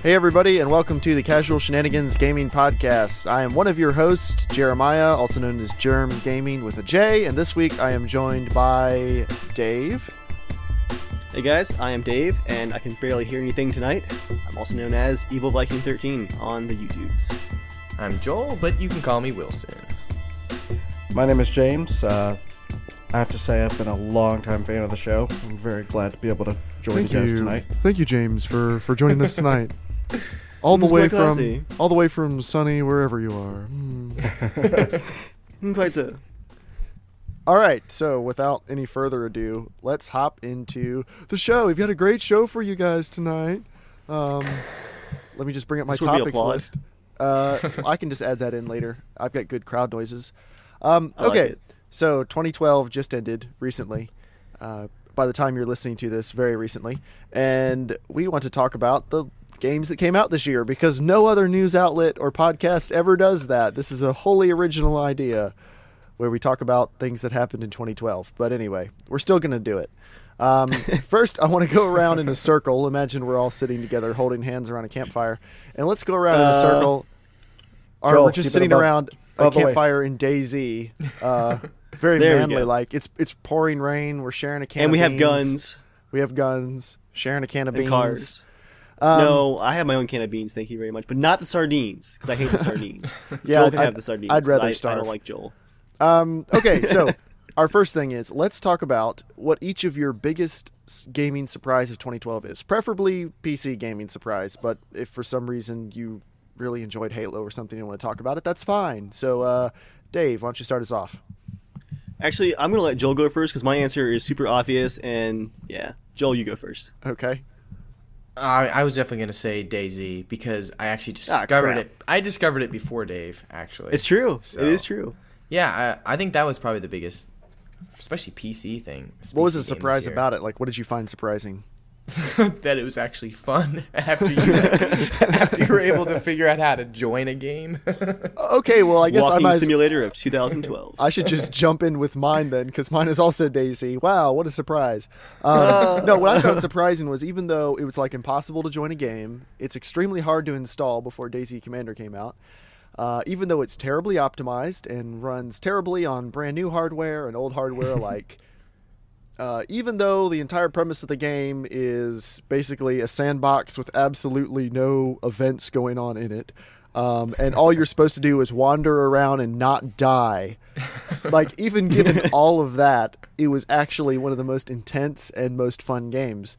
Hey everybody, and welcome to the Casual Shenanigans Gaming Podcast. I am one of your hosts, Jeremiah, also known as Germ Gaming with a J, and this week I am joined by Dave. Hey guys, I am Dave, and I can barely hear anything tonight. I'm also known as Evil Viking 13 on the YouTubes. I'm Joel, but you can call me Wilson. My name is James. I have to say I've been a long-time fan of the show. I'm very glad to be able to join you guys tonight. Thank you, James, for joining us tonight. all the way from sunny wherever you are. Quite so. All right, so without any further ado, let's hop into the show. We've got a great show for you guys tonight. Let me just bring up my topics list. I can just add that in later. I've got good crowd noises. Okay, so 2012 just ended recently. By the time you're listening to this, very recently. And we want to talk about the games that came out this year because no other news outlet or podcast ever does that. This is a wholly original idea where we talk about things that happened in 2012. But anyway, we're still going to do it. First, I want to go around in a circle. Imagine we're all sitting together holding hands around a campfire. And let's go around in a circle. Joel, we're just sitting around a campfire in DayZ. Very manly-like. It's pouring rain. We're sharing a can of beans. And we have guns. We have guns. Sharing a can of beans. Cars. No, I have my own can of beans, thank you very much. But not the sardines, because I hate the sardines. Yeah, Joel can have the sardines. I'd rather starve. I don't like Joel. Okay, so our first thing is, let's talk about what each of your biggest gaming surprise of 2012 is. Preferably PC gaming surprise, but if for some reason you really enjoyed Halo or something and want to talk about it, that's fine. So, Dave, why don't you start us off? Actually, I'm going to let Joel go first, because my answer is super obvious, and yeah, Joel, you go first. Okay. I was definitely going to say DayZ because I actually discovered it. I discovered it before Dave, actually. It's true. So, it is true. Yeah, I think that was probably the biggest, especially PC thing. What was the surprise about it? Like, what did you find surprising? That it was actually fun after you were able to figure out how to join a game. Okay, well, I guess Walking Simulator of 2012. I should just jump in with mine then, because mine is also DayZ. Wow, what a surprise. No, what I found surprising was even though it was like impossible to join a game, it's extremely hard to install before DayZ Commander came out. Even though it's terribly optimized and runs terribly on brand new hardware and old hardware alike. Even though the entire premise of the game is basically a sandbox with absolutely no events going on in it, and all you're supposed to do is wander around and not die. Like, even given all of that, it was actually one of the most intense and most fun games.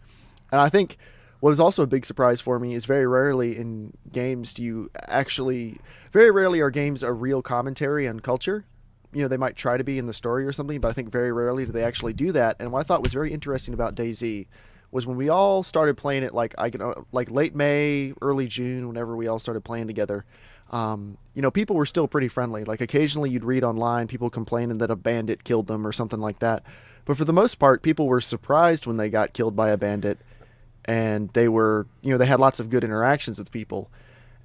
And I think what is also a big surprise for me is very rarely in games very rarely are games a real commentary on culture. You know, they might try to be in the story or something, but I think very rarely do they actually do that. And what I thought was very interesting about DayZ was when we all started playing it, like late May, early June, whenever we all started playing together. People were still pretty friendly. Like, occasionally you'd read online people complaining that a bandit killed them or something like that. But for the most part, people were surprised when they got killed by a bandit, and they were, they had lots of good interactions with people.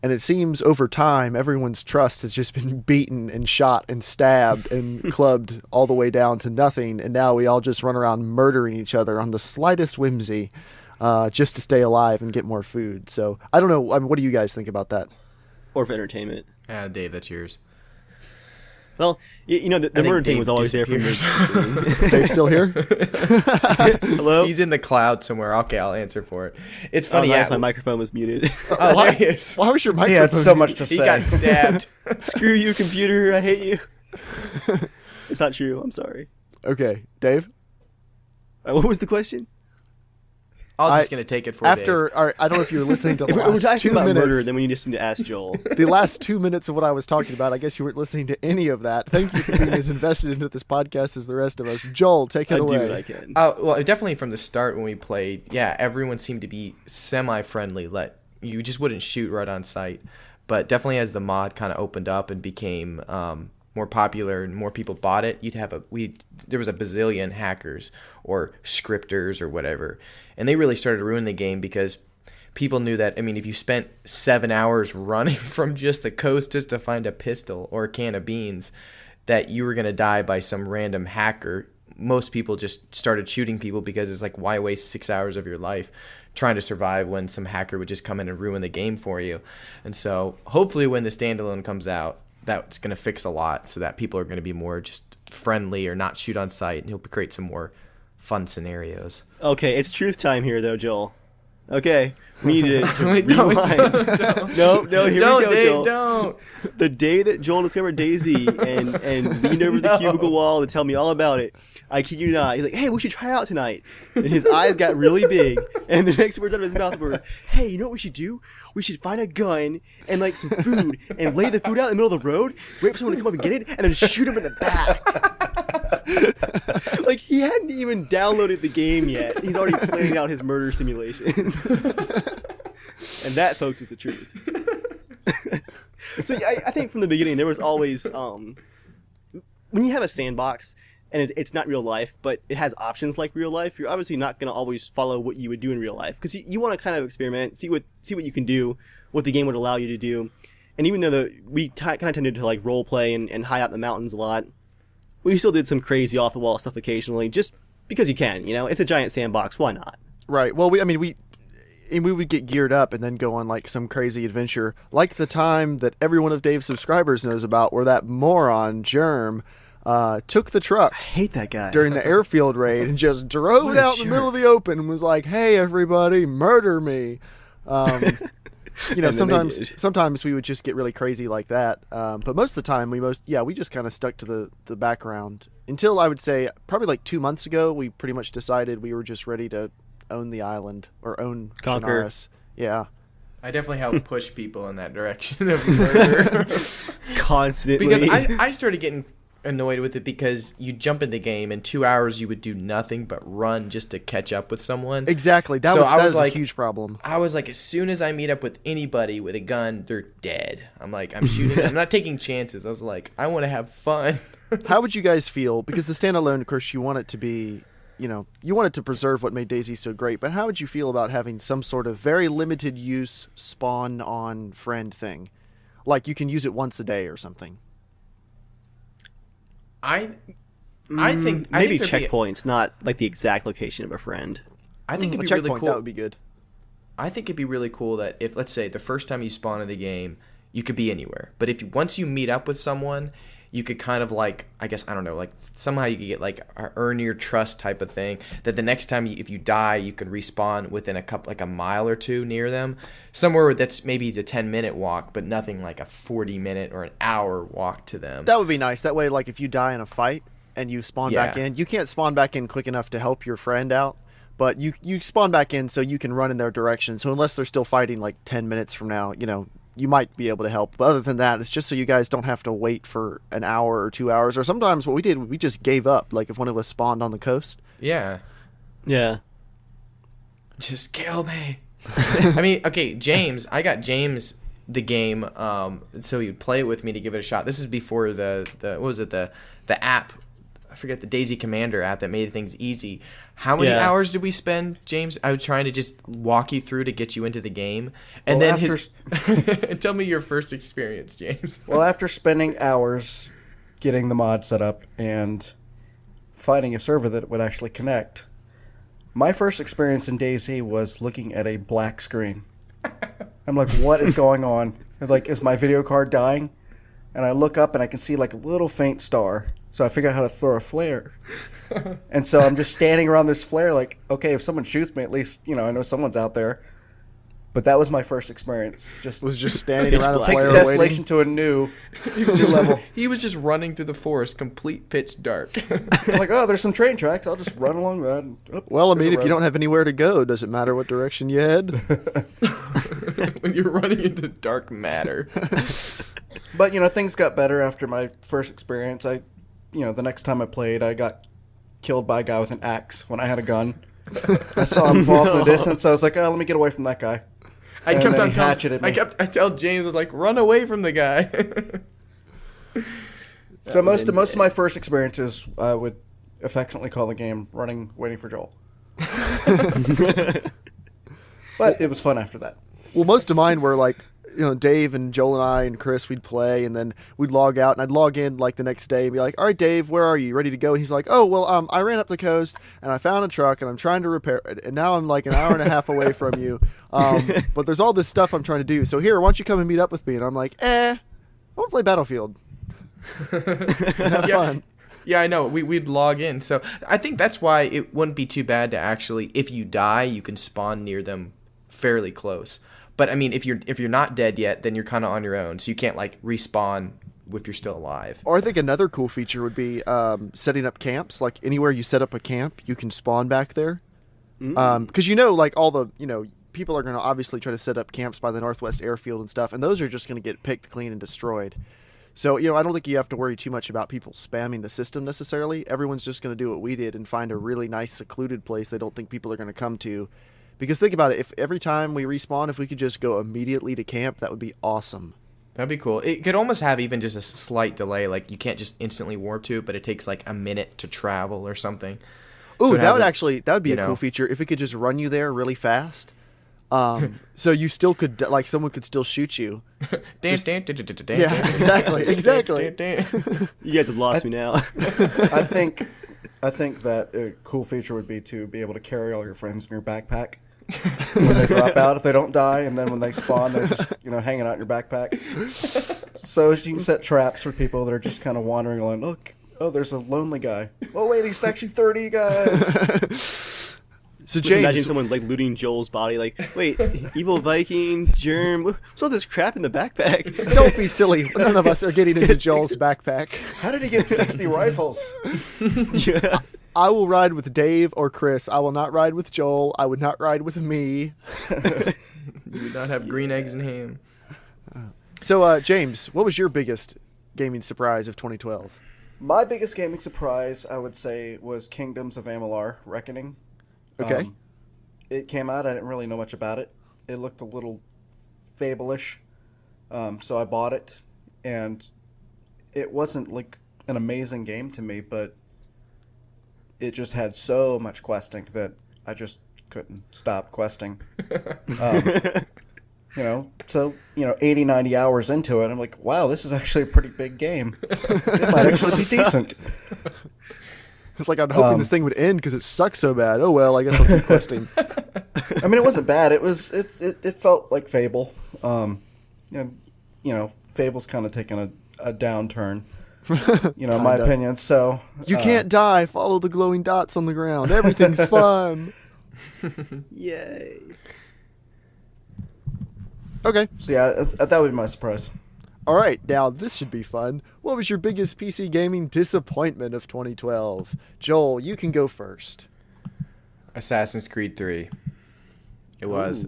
And it seems over time, everyone's trust has just been beaten and shot and stabbed and clubbed all the way down to nothing. And now we all just run around murdering each other on the slightest whimsy just to stay alive and get more food. So I don't know. What do you guys think about that? Or for entertainment. Dave, that's yours. Well, the murder thing was always there for me. Is Dave still here? Hello? He's in the cloud somewhere. Okay, I'll answer for it. It's funny. My microphone was muted. There he is. Why was your microphone? He had so much to say. He got stabbed. Screw you, computer. I hate you. It's not true. I'm sorry. Okay, Dave? What was the question? I'm just going to take it for Dave. All right, I don't know if you were listening to the If we're last talking 2 about minutes. murder, then we just need to ask Joel. The last 2 minutes of what I was talking about, I guess you weren't listening to any of that. Thank you for being as invested into this podcast as the rest of us. Joel, take it away. I do what I can. Well, definitely from the start when we played, everyone seemed to be semi-friendly. You just wouldn't shoot right on sight. But definitely as the mod kind of opened up and became more popular and more people bought it, there was a bazillion hackers or scripters or whatever. And they really started to ruin the game because people knew that, if you spent 7 hours running from just the coast just to find a pistol or a can of beans, that you were going to die by some random hacker most people just started shooting people because it's like, why waste 6 hours of your life trying to survive when some hacker would just come in and ruin the game for you? And so hopefully when the standalone comes out, that's going to fix a lot so that people are going to be more just friendly or not shoot on sight, and he'll create some more fun scenarios. Okay, it's truth time here, though, Joel. Okay, we need to Wait, rewind. Don't. No, here Don't, we go, Dave, Joel. don't. The day that Joel discovered DayZ and leaned over the cubicle wall to tell me all about it, I kid you not, he's like, hey, we should try out tonight. And his eyes got really big, and the next words out of his mouth were, hey, you know what we should do? We should find a gun and like some food and lay the food out in the middle of the road, wait for someone to come up and get it, and then shoot him in the back. Like, he hadn't even downloaded the game yet. He's already planning out his murder simulations. And that, folks, is the truth. So I think from the beginning there was always when you have a sandbox and it's not real life, but it has options like real life, you're obviously not going to always follow what you would do in real life, because you want to kind of experiment, see what you can do, what the game would allow you to do. And even though we kind of tended to like role play and hide out in the mountains a lot, we still did some crazy off the wall stuff occasionally, just because you can. You know, it's a giant sandbox. Why not? Right. Well, we would get geared up and then go on like some crazy adventure, like the time that every one of Dave's subscribers knows about, where that moron Germ took the truck. I hate that guy. During the airfield raid and just drove it out in the middle of the open and was like, "Hey, everybody, murder me." You know, sometimes we would just get really crazy like that. But most of the time, we just kind of stuck to the background until I would say probably like 2 months ago. We pretty much decided we were just ready to own the island or own Conquer. Shanaris. Yeah. I definitely help push people in that direction of murder. Constantly. Because I started getting annoyed with it because you jump in the game in 2 hours you would do nothing but run just to catch up with someone. Exactly. That was like, a huge problem. I was like, as soon as I meet up with anybody with a gun, they're dead. I'm like, I'm shooting. I'm not taking chances. I was like, I want to have fun. How would you guys feel? Because the standalone, of course, you want it to be, you want it to preserve what made DayZ so great, but how would you feel about having some sort of very limited use spawn on friend thing? Like you can use it once a day or something. I think maybe there'd checkpoints, not like the exact location of a friend. I think it'd A be checkpoint, really cool. that would be good. I think it'd be really cool that if, let's say, the first time you spawn in the game, you could be anywhere. But if once you meet up with someone, you could kind of like, I guess, I don't know, like somehow you could get like a earn your trust type of thing, that the next time if you die, you can respawn within a mile or two near them, somewhere that's maybe a 10-minute walk, but nothing like a 40-minute or an hour walk to them. That would be nice. That way, like if you die in a fight and you spawn back in, you can't spawn back in quick enough to help your friend out, but you spawn back in so you can run in their direction. So unless they're still fighting like 10 minutes from now, you might be able to help. But other than that, it's just so you guys don't have to wait for an hour or 2 hours. Or sometimes what we did, we just gave up. Like if one of us spawned on the coast. Yeah. Yeah. Just kill me. I mean, okay, James. I got James the game, so he'd play it with me to give it a shot. This is before the what was it, the app? I forget, the DayZ Commander app that made things easy. How many hours did we spend, James? I was trying to just walk you through to get you into the game, and then tell me your first experience, James. Well, after spending hours getting the mod set up and finding a server that would actually connect, my first experience in DayZ was looking at a black screen. I'm like, what is going on? Like, is my video card dying? And I look up and I can see like a little faint star. So I figure out how to throw a flare. And so I'm just standing around this flare like, okay, if someone shoots me, at least, I know someone's out there. But that was my first experience. Just standing around a takes flare desolation waiting. to a new level. He was just running through the forest, complete pitch dark. I'm like, oh, there's some train tracks. I'll just run along that. And, Well, I mean, if you don't have anywhere to go, does it matter what direction you head? When you're running into dark matter. But, things got better after my first experience. The next time I played, I got killed by a guy with an axe when I had a gun. I saw him fall from the distance, so I was like, oh, let me get away from that guy. I tell James, I was like, run away from the guy. So most of my first experiences, I would affectionately call the game running, waiting for Joel. But it was fun after that. Well, most of mine were like, Dave and Joel and I and Chris, we'd play, and then we'd log out, and I'd log in like the next day and be like, all right, Dave, where are you? Ready to go? And he's like, oh, well, I ran up the coast and I found a truck and I'm trying to repair it, and now I'm like an hour and a half away from you. But there's all this stuff I'm trying to do. So here, why don't you come and meet up with me? And I'm like, I want to play Battlefield. Have fun. Yeah, I know. We'd log in. So I think that's why it wouldn't be too bad to actually, if you die, you can spawn near them fairly close. But I mean, if you're not dead yet, then you're kind of on your own. So you can't like respawn if you're still alive. Or I think another cool feature would be setting up camps. Like anywhere you set up a camp, you can spawn back there. Because like all the people are going to obviously try to set up camps by the Northwest Airfield and stuff, and those are just going to get picked clean and destroyed. So, I don't think you have to worry too much about people spamming the system necessarily. Everyone's just going to do what we did and find a really nice secluded place they don't think people are going to come to. Because think about it, if every time we respawn, if we could just go immediately to camp, that would be awesome. That'd be cool. It could almost have even just a slight delay. Like you can't just instantly warp to it, but it takes like a minute to travel or something. Ooh, so that would be a cool feature if it could just run you there really fast. So you still could, like, someone could still shoot you. Yeah, exactly. You guys have lost me now. I think that a cool feature would be to be able to carry all your friends in your backpack when they drop out if they don't die, and then when they spawn, they're just hanging out in your backpack. So you can set traps for people that are just kind of wandering along. Look, there's a lonely guy. Oh wait, he's actually 30 guys. So James, imagine someone like looting Joel's body, like, wait, evil Viking, germ, what's all this crap in the backpack? Don't be silly. None of us are getting into Joel's backpack. How did he get 60 rifles? Yeah. I will ride with Dave or Chris. I will not ride with Joel. I would not ride with me. You would not have green eggs and ham. So, James, what was your biggest gaming surprise of 2012? My biggest gaming surprise, I would say, was Kingdoms of Amalur: Reckoning. Okay. It came out. I didn't really know much about it. It looked a little Fable-ish, so I bought it, and it wasn't like an amazing game to me, but it just had so much questing that I just couldn't stop questing. 80, 90 hours into it, I'm like, wow, this is actually a pretty big game. It might actually be decent. It's like I'm hoping this thing would end because it sucks so bad. Oh well, I guess I'll keep questing. I mean, it wasn't bad. It felt like Fable. Fable's kind of taken a downturn. In my opinion. So you can't die. Follow the glowing dots on the ground. Everything's fun. Yay. Okay. So yeah, that would be my surprise. All right, now this should be fun. What was your biggest PC gaming disappointment of 2012? Joel, you can go first. Assassin's Creed 3. It was.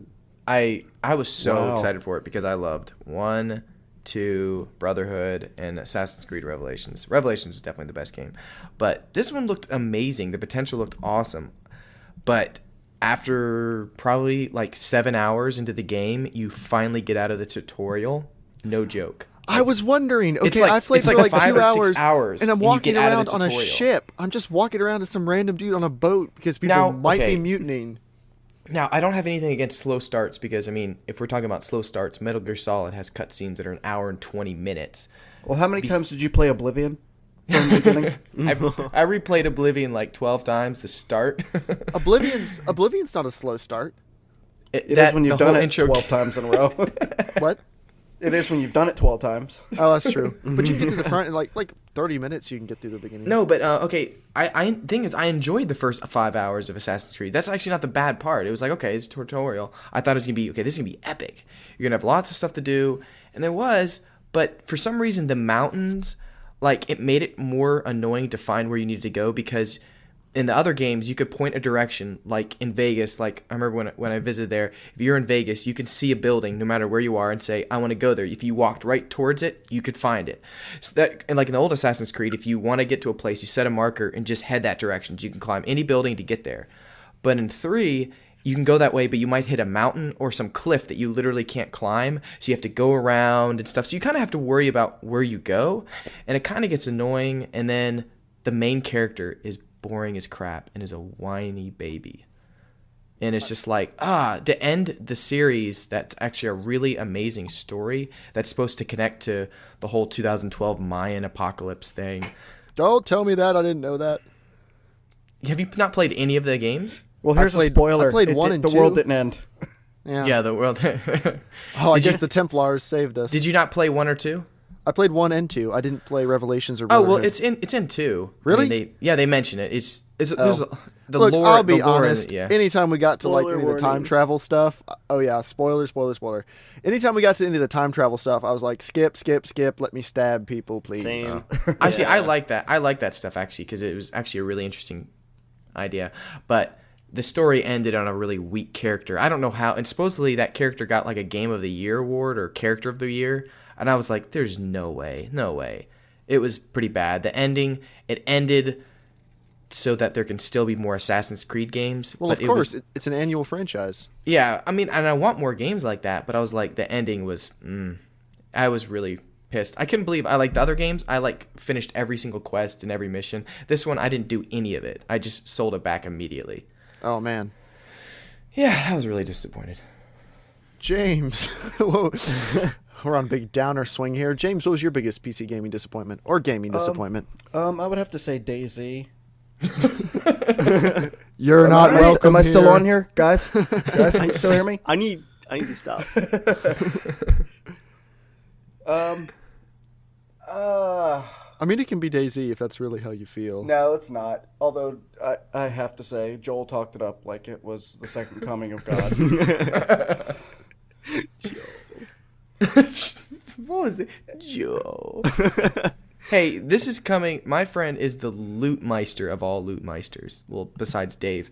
I was so excited for it because I loved 1, 2, Brotherhood, and Assassin's Creed Revelations. Revelations was definitely the best game. But this one looked amazing. The potential looked awesome. But after probably like 7 hours into the game, you finally get out of the tutorial. No joke. I was wondering. Okay, like, I played for like 5 2 or 6 hours, and I'm walking and around on a ship. I'm just walking around as some random dude on a boat because people might be mutinying. Now, I don't have anything against slow starts because, I mean, if we're talking about slow starts, Metal Gear Solid has cutscenes that are an hour and 20 minutes. Well, how many times did you play Oblivion from the beginning? I replayed Oblivion like 12 times to start. Oblivion's not a slow start. It is when you've done it 12 times in a row. What? It is when you've done it 12 times. Oh, that's true. But you can get to the front in like 30 minutes. You can get through the beginning. No, but okay. Thing is, I enjoyed the first 5 hours of Assassin's Creed. That's actually not the bad part. It was like, okay, it's a tutorial. I thought it was gonna be okay. This is gonna be epic. You're gonna have lots of stuff to do, and there was. But for some reason, the mountains, like, it made it more annoying to find where you needed to go because in the other games, you could point a direction, like in Vegas. Like I remember when I visited there, if you're in Vegas, you can see a building no matter where you are and say, I want to go there. If you walked right towards it, you could find it. So that, and like in the old Assassin's Creed, if you want to get to a place, you set a marker and just head that direction. So you can climb any building to get there. But in 3, you can go that way, but you might hit a mountain or some cliff that you literally can't climb. So you have to go around and stuff. So you kind of have to worry about where you go. And it kind of gets annoying. And then the main character is boring as crap and is a whiny baby. And it's just like, to end the series that's actually a really amazing story that's supposed to connect to the whole 2012 Mayan apocalypse thing. Don't tell me that. I didn't know that. Have you not played any of the games? Well, here's a spoiler. I played 1 and 2. The world didn't end. Yeah, the world. I guess the Templars saved us. Did you not play 1 or 2? I played 1 and 2. I didn't play Revelations or Oh, well, Brotherhood. it's in 2. Really? I mean, they mention it. There's the Look, lore. I'll be the lore honest. yeah. Anytime we got to like Spoiler any of the time warning. travel stuff, oh yeah, spoiler. Anytime we got to any of the time travel stuff, I was like, skip. Let me stab people, please. Same. See. I Yeah. like that. I like that stuff actually because it was actually a really interesting idea. But the story ended on a really weak character. I don't know how. And supposedly that character got like a Game of the Year award or Character of the Year. And I was like, there's no way. It was pretty bad. The ending, it ended so that there can still be more Assassin's Creed games. Well, but of course, it's an annual franchise. Yeah, I mean, and I want more games like that, but I was like, the ending was, I was really pissed. I couldn't believe I liked the other games. I finished every single quest and every mission. This one, I didn't do any of it. I just sold it back immediately. Oh man, Yeah, I was really disappointed. James. Whoa. We're on a big downer swing here. James, what was your biggest PC gaming disappointment or gaming disappointment? I would have to say DayZ. You're not welcome. Am I still on here, guys? Guys, can you still hear me? I need to stop. I mean, it can be DayZ if that's really how you feel. No, it's not. Although I have to say, Joel talked it up like it was the second coming of God. What was it? Joe. Hey, this is coming. My friend is the loot meister of all loot meisters. Well, besides Dave.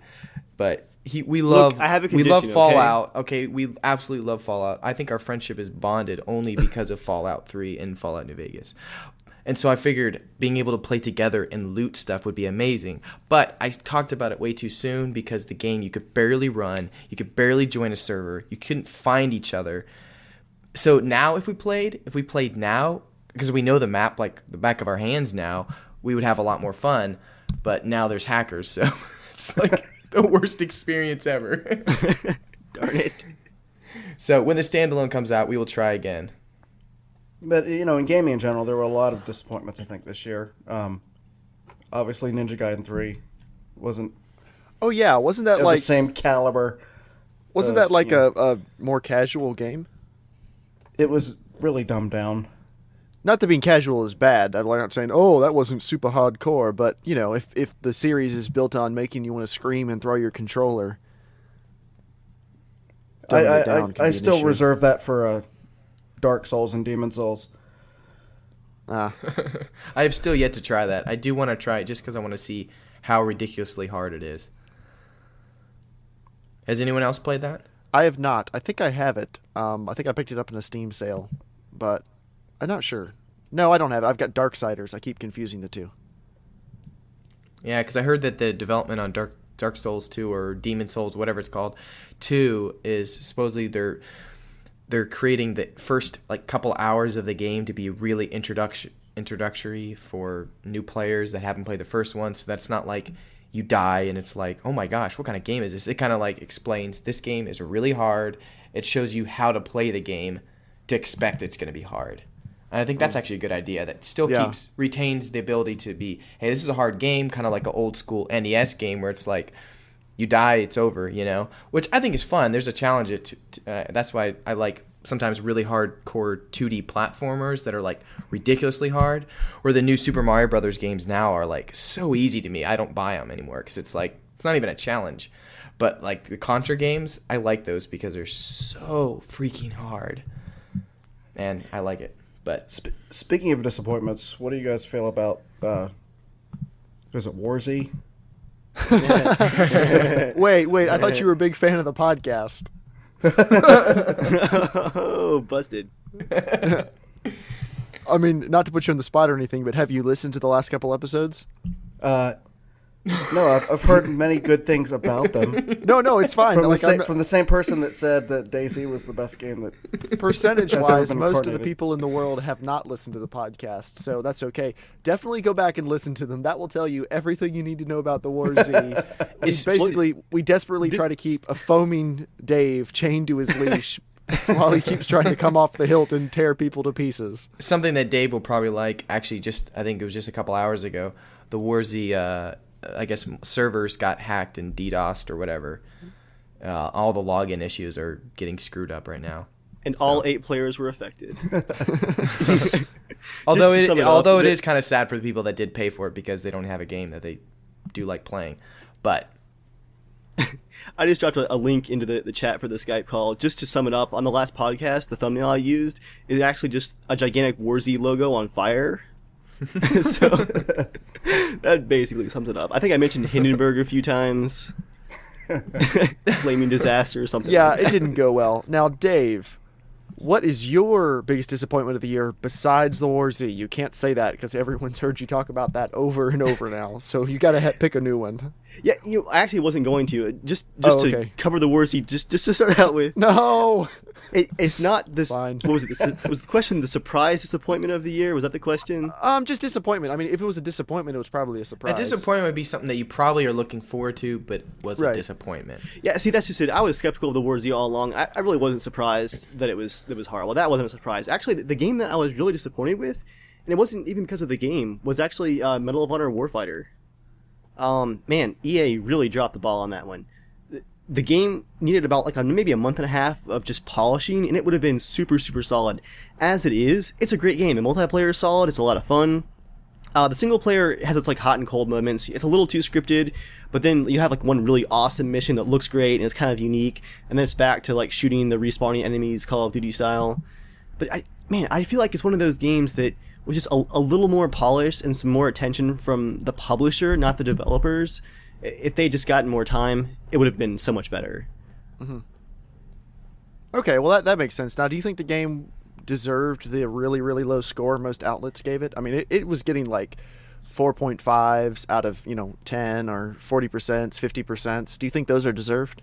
But we love I have a we love condition, Fallout. Okay, we absolutely love Fallout. I think our friendship is bonded only because of Fallout 3 and Fallout New Vegas. And so I figured being able to play together and loot stuff would be amazing. But I talked about it way too soon because the game you could barely run, you could barely join a server, you couldn't find each other. So now if we played now, because we know the map like the back of our hands now, we would have a lot more fun. But now there's hackers, so it's like the worst experience ever. Darn it. So when the standalone comes out, we will try again. But, in gaming in general, there were a lot of disappointments, I think, this year. Obviously, Ninja Gaiden 3 wasn't Oh yeah, wasn't that of like the same caliber. wasn't that like a more casual game? It was really dumbed down. Not that being casual is bad. I'm not saying, oh, that wasn't super hardcore. But, if the series is built on making you want to scream and throw your controller, dumbing it down can I be an still issue. reserve that for Dark Souls and Demon Souls. Ah, I have still yet to try that. I do want to try it just because I want to see how ridiculously hard it is. Has anyone else played that? I have not. I think I have it. I think I picked it up in a Steam sale, but I'm not sure. No, I don't have it. I've got Darksiders. I keep confusing the two. Yeah, because I heard that the development on Dark Souls 2 or Demon Souls, whatever it's called, 2 is supposedly they're creating the first couple hours of the game to be really introductory for new players that haven't played the first one. So that's not like you die and it's like, oh my gosh, what kind of game is this? It kind of explains this game is really hard. It shows you how to play the game to expect it's going to be hard. And I think that's actually a good idea that still retains the ability to be, hey, this is a hard game, kind of like an old school NES game where it's like you die, it's over, which I think is fun. There's a challenge. That's why I like sometimes really hardcore 2D platformers that are ridiculously hard, where the new Super Mario Brothers games now are so easy to me. I don't buy them anymore because it's not even a challenge. But the Contra games, I like those because they're so freaking hard. And I like it. But Speaking of disappointments, what do you guys feel about, is it Warzy? Wait. I thought you were a big fan of the podcast. Oh, busted. I mean, not to put you on the spot or anything, but have you listened to the last couple episodes? No, I've heard many good things about them No, it's fine. from the same person that said that DayZ was the best game that Percentage-wise, Has ever been most of the incarnated. people in the world have not listened to the podcast, so that's okay. Definitely go back and listen to them. That will tell you everything you need to know about the War Z. It's basically, we desperately try to keep a foaming Dave chained to his leash while he keeps trying to come off the hilt and tear people to pieces. Something that Dave will probably like, actually, I think it was just a couple hours ago, the War Z, I guess, servers got hacked and DDoSed or whatever. All the login issues are getting screwed up right now. And all 8 players were affected. Although to sum it up, although it is kind of sad for the people that did pay for it because they don't have a game that they do like playing. But I just dropped a link into the chat for the Skype call. Just to sum it up, on the last podcast, the thumbnail I used is actually just a gigantic War Z logo on fire. So that basically sums it up. I think I mentioned Hindenburg a few times. Flaming disaster or something. Yeah, like that. it didn't go well. Now, Dave, what is your biggest disappointment of the year besides the War Z? You can't say that because everyone's heard you talk about that over and over now. So you got to pick a new one. Yeah, I actually wasn't going to. Just okay. to cover the War Z, just to start out with. No. It's not this. Fine. What was it? Was the question the surprise disappointment of the year? Was that the question? Just disappointment. I mean, if it was a disappointment, it was probably a surprise. a disappointment would be something that you probably are looking forward to, but was a disappointment. Yeah, see, that's just it. I was skeptical of the War Z all along. I really wasn't surprised that it was horrible. That wasn't a surprise. Actually, the game that I was really disappointed with, and it wasn't even because of the game, was actually Medal of Honor Warfighter. Man, EA really dropped the ball on that one. The game needed about maybe a month and a half of just polishing, and it would have been super, super solid. As it is, it's a great game. The multiplayer is solid. It's a lot of fun. The single player has its hot and cold moments. It's a little too scripted, but then you have one really awesome mission that looks great and it's kind of unique, and then it's back to shooting the respawning enemies Call of Duty style. But I feel like it's one of those games that was just a little more polished and some more attention from the publisher, not the developers. If they just gotten more time, it would have been so much better. Mm-hmm. Okay, well that makes sense. Now, do you think the game deserved the really, really low score most outlets gave it? I mean, it was getting 4.5s out of 10 or 40%, 50%. Do you think those are deserved?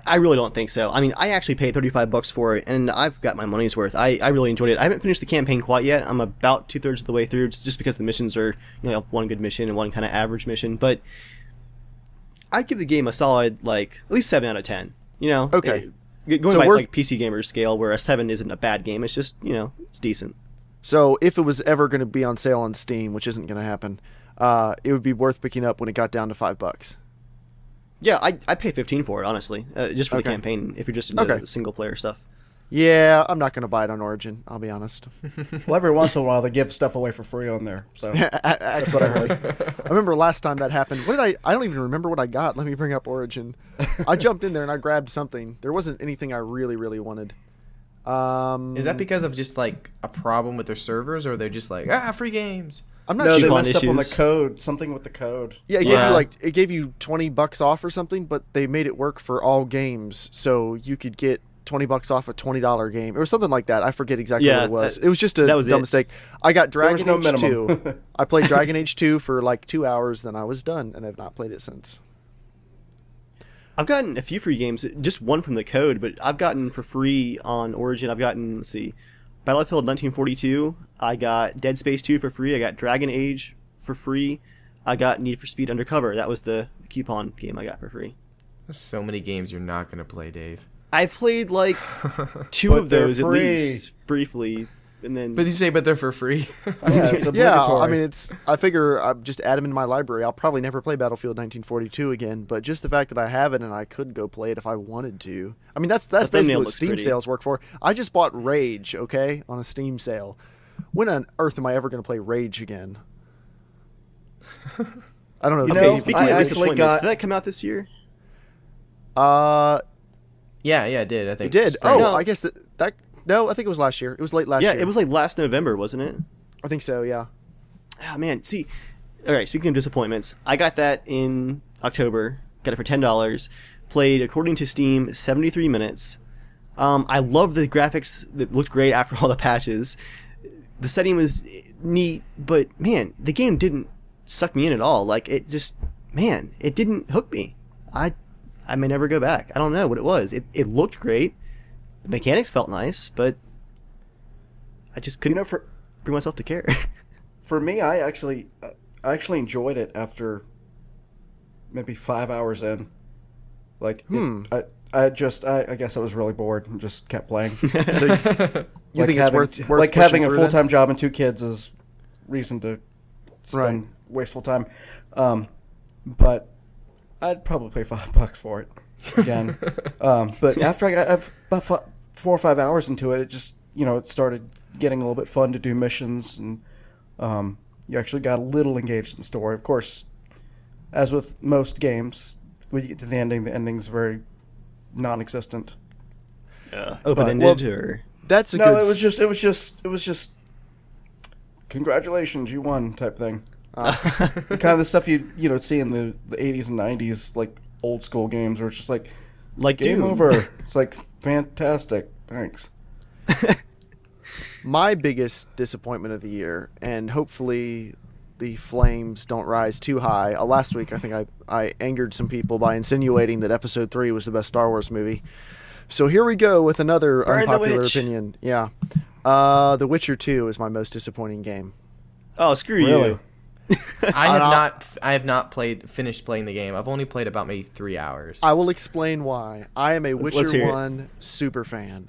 I really don't think so. I mean, I actually paid $35 for it, and I've got my money's worth. I really enjoyed it. I haven't finished the campaign quite yet. I'm about 2/3 of the way through, just because the missions are, one good mission and one kind of average mission. But I'd give the game a solid, at least 7 out of 10. Okay. Going So by PC Gamer's scale, where a 7 isn't a bad game. It's just, it's decent. So if it was ever going to be on sale on Steam, which isn't going to happen, it would be worth picking up when it got down to $5. Yeah, I'd pay $15 for it, honestly, just for the Okay. campaign, if you're just into the single-player stuff. Yeah, I'm not going to buy it on Origin, I'll be honest. well, every once in a while they give stuff away for free on there. So That's what I heard. I remember last time that happened. What did I don't even remember what I got. Let me bring up Origin. I jumped in there and I grabbed something. There wasn't anything I really, really wanted. Is that because of just a problem with their servers, or they're just free games? I'm not no, sure. they Coupon messed up on the issues. code. Something with the code. Yeah, Yeah. it gave you $20 off or something, but they made it work for all games, so you could get $20 off a $20 game. It was something like that. I forget exactly what it was. It was just a dumb mistake. I got Dragon no Age minimum. 2. I played Dragon Age 2 for 2 hours, then I was done, and I've not played it since. I've gotten a few free games, just one from the code, but I've gotten for free on Origin. I've gotten, let's see, Battlefield 1942. I got Dead Space 2 for free. I got Dragon Age for free. I got Need for Speed Undercover. That was the coupon game I got for free. There's so many games you're not going to play, Dave. I've played 2 But of those they're at free. least briefly, and then But you say, but they're for free. Yeah, it's obligatory. Yeah, I mean, I figure I just add them in my library. I'll probably never play Battlefield 1942 again, but just the fact that I have it and I could go play it if I wanted to. I mean, that's basically thumbnail what looks Steam pretty. sales work for. I just bought Rage, okay, on a Steam sale. When on earth am I ever going to play Rage again? I don't know. You okay. know, Speaking I of actually disappointments, got- did that come out this year? yeah, it did. I think It did. Spring. Oh, No. I guess that. No, I think it was last year. It was late last Yeah, year. it was last November, wasn't it? I think so. Yeah. Ah, man, see, all right. Speaking of disappointments, I got that in October. Got it for $10. Played, according to Steam, 73 minutes. I love the graphics that looked great after all the patches. The setting was neat, but man, the game didn't suck me in at all. Like, it just, man, it didn't hook me. I may never go back. I don't know what it was. It looked great. The mechanics felt nice, but I just couldn't bring myself to care. For me, I actually enjoyed it after maybe 5 hours in. Like, I guess I was really bored and just kept playing. So you Like think having, it's worth like having a pushing through full-time job and 2 kids is reason to spend Right. wasteful time. But I'd probably pay $5 for it again. But after I got about 4 or 5 hours into it, it just, it started getting a little bit fun to do missions, and you actually got a little engaged in the story. Of course, as with most games, when you get to the ending's very non-existent. Open-ended, or That's a No, good. it was just congratulations, you won type thing. The kind of the stuff you see in the 80s and 90s, like old school games, where it's just like game Doom. over. It's like fantastic, thanks. My biggest disappointment of the year, and hopefully the flames don't rise too high. Last week, I think I angered some people by insinuating that Episode 3 was the best Star Wars movie. So here we go with another Burn the unpopular witch. opinion. Yeah. The Witcher 2 is my most disappointing game. Oh, screw Really? you. I have not finished playing the game. I've only played about maybe 3 hours. I will explain why. I am a Let's Witcher hear it. 1 super fan.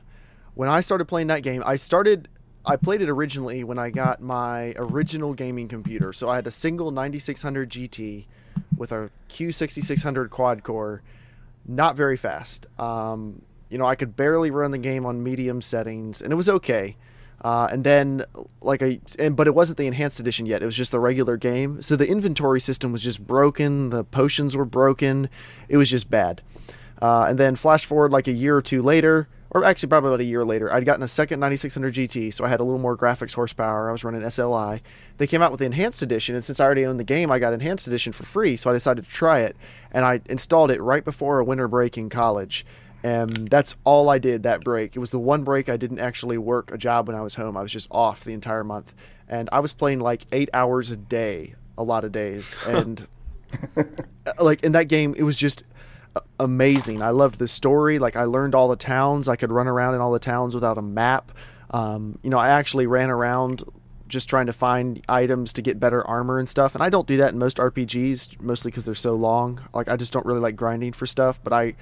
When I started playing that game, I played it originally when I got my original gaming computer. So I had a single 9600 GT with a Q6600 quad core, not very fast. I could barely run the game on medium settings, and it was okay. And then, but it wasn't the enhanced edition yet. It was just the regular game. So the inventory system was just broken. The potions were broken. It was just bad. And then flash forward like a year or two later, or actually probably about a year later, I'd gotten a second 9600 GT, so I had a little more graphics horsepower. I was running SLI. They came out with the enhanced edition, and since I already owned the game, I got enhanced edition for free, so I decided to try it. And I installed it right before a winter break in college. And that's all I did that break. It was the one break I didn't actually work a job when I was home. I was just off the entire month. And I was playing like 8 hours a day, a lot of days. And in that game, it was just amazing. I loved the story. Like, I learned all the towns. I could run around in all the towns without a map. I actually ran around just trying to find items to get better armor and stuff. And I don't do that in most RPGs, mostly because they're so long. Like, I just don't really like grinding for stuff. But I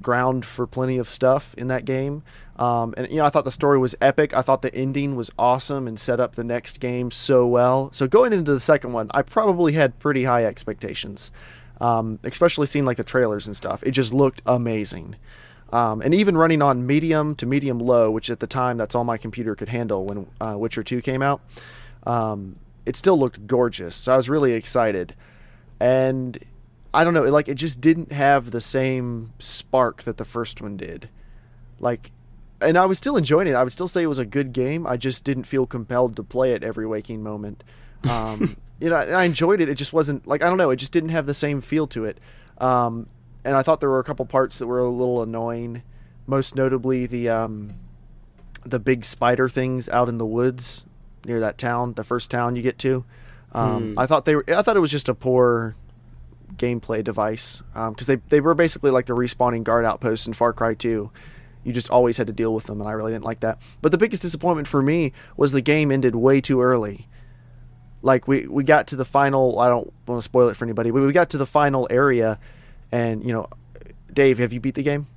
ground for plenty of stuff in that game. I thought the story was epic. I thought the ending was awesome and set up the next game so well. So going into the second one, I probably had pretty high expectations, especially seeing like the trailers and stuff. It just looked amazing. And even running on medium to medium low, which at the time that's all my computer could handle when Witcher 2 came out, it still looked gorgeous. So I was really excited. And I don't know, it just didn't have the same spark that the first one did. And I was still enjoying it. I would still say it was a good game. I just didn't feel compelled to play it every waking moment. And I enjoyed it. It just wasn't, I don't know, it just didn't have the same feel to it. And I thought there were a couple parts that were a little annoying. Most notably the big spider things out in the woods near that town, the first town you get to. I thought it was just a poor gameplay device, because they were basically like the respawning guard outposts in Far Cry 2. You just always had to deal with them, and I really didn't like that. But the biggest disappointment for me was the game ended way too early. Like, we got to the final, I don't want to spoil it for anybody, but we got to the final area, and Dave, have you beat the game?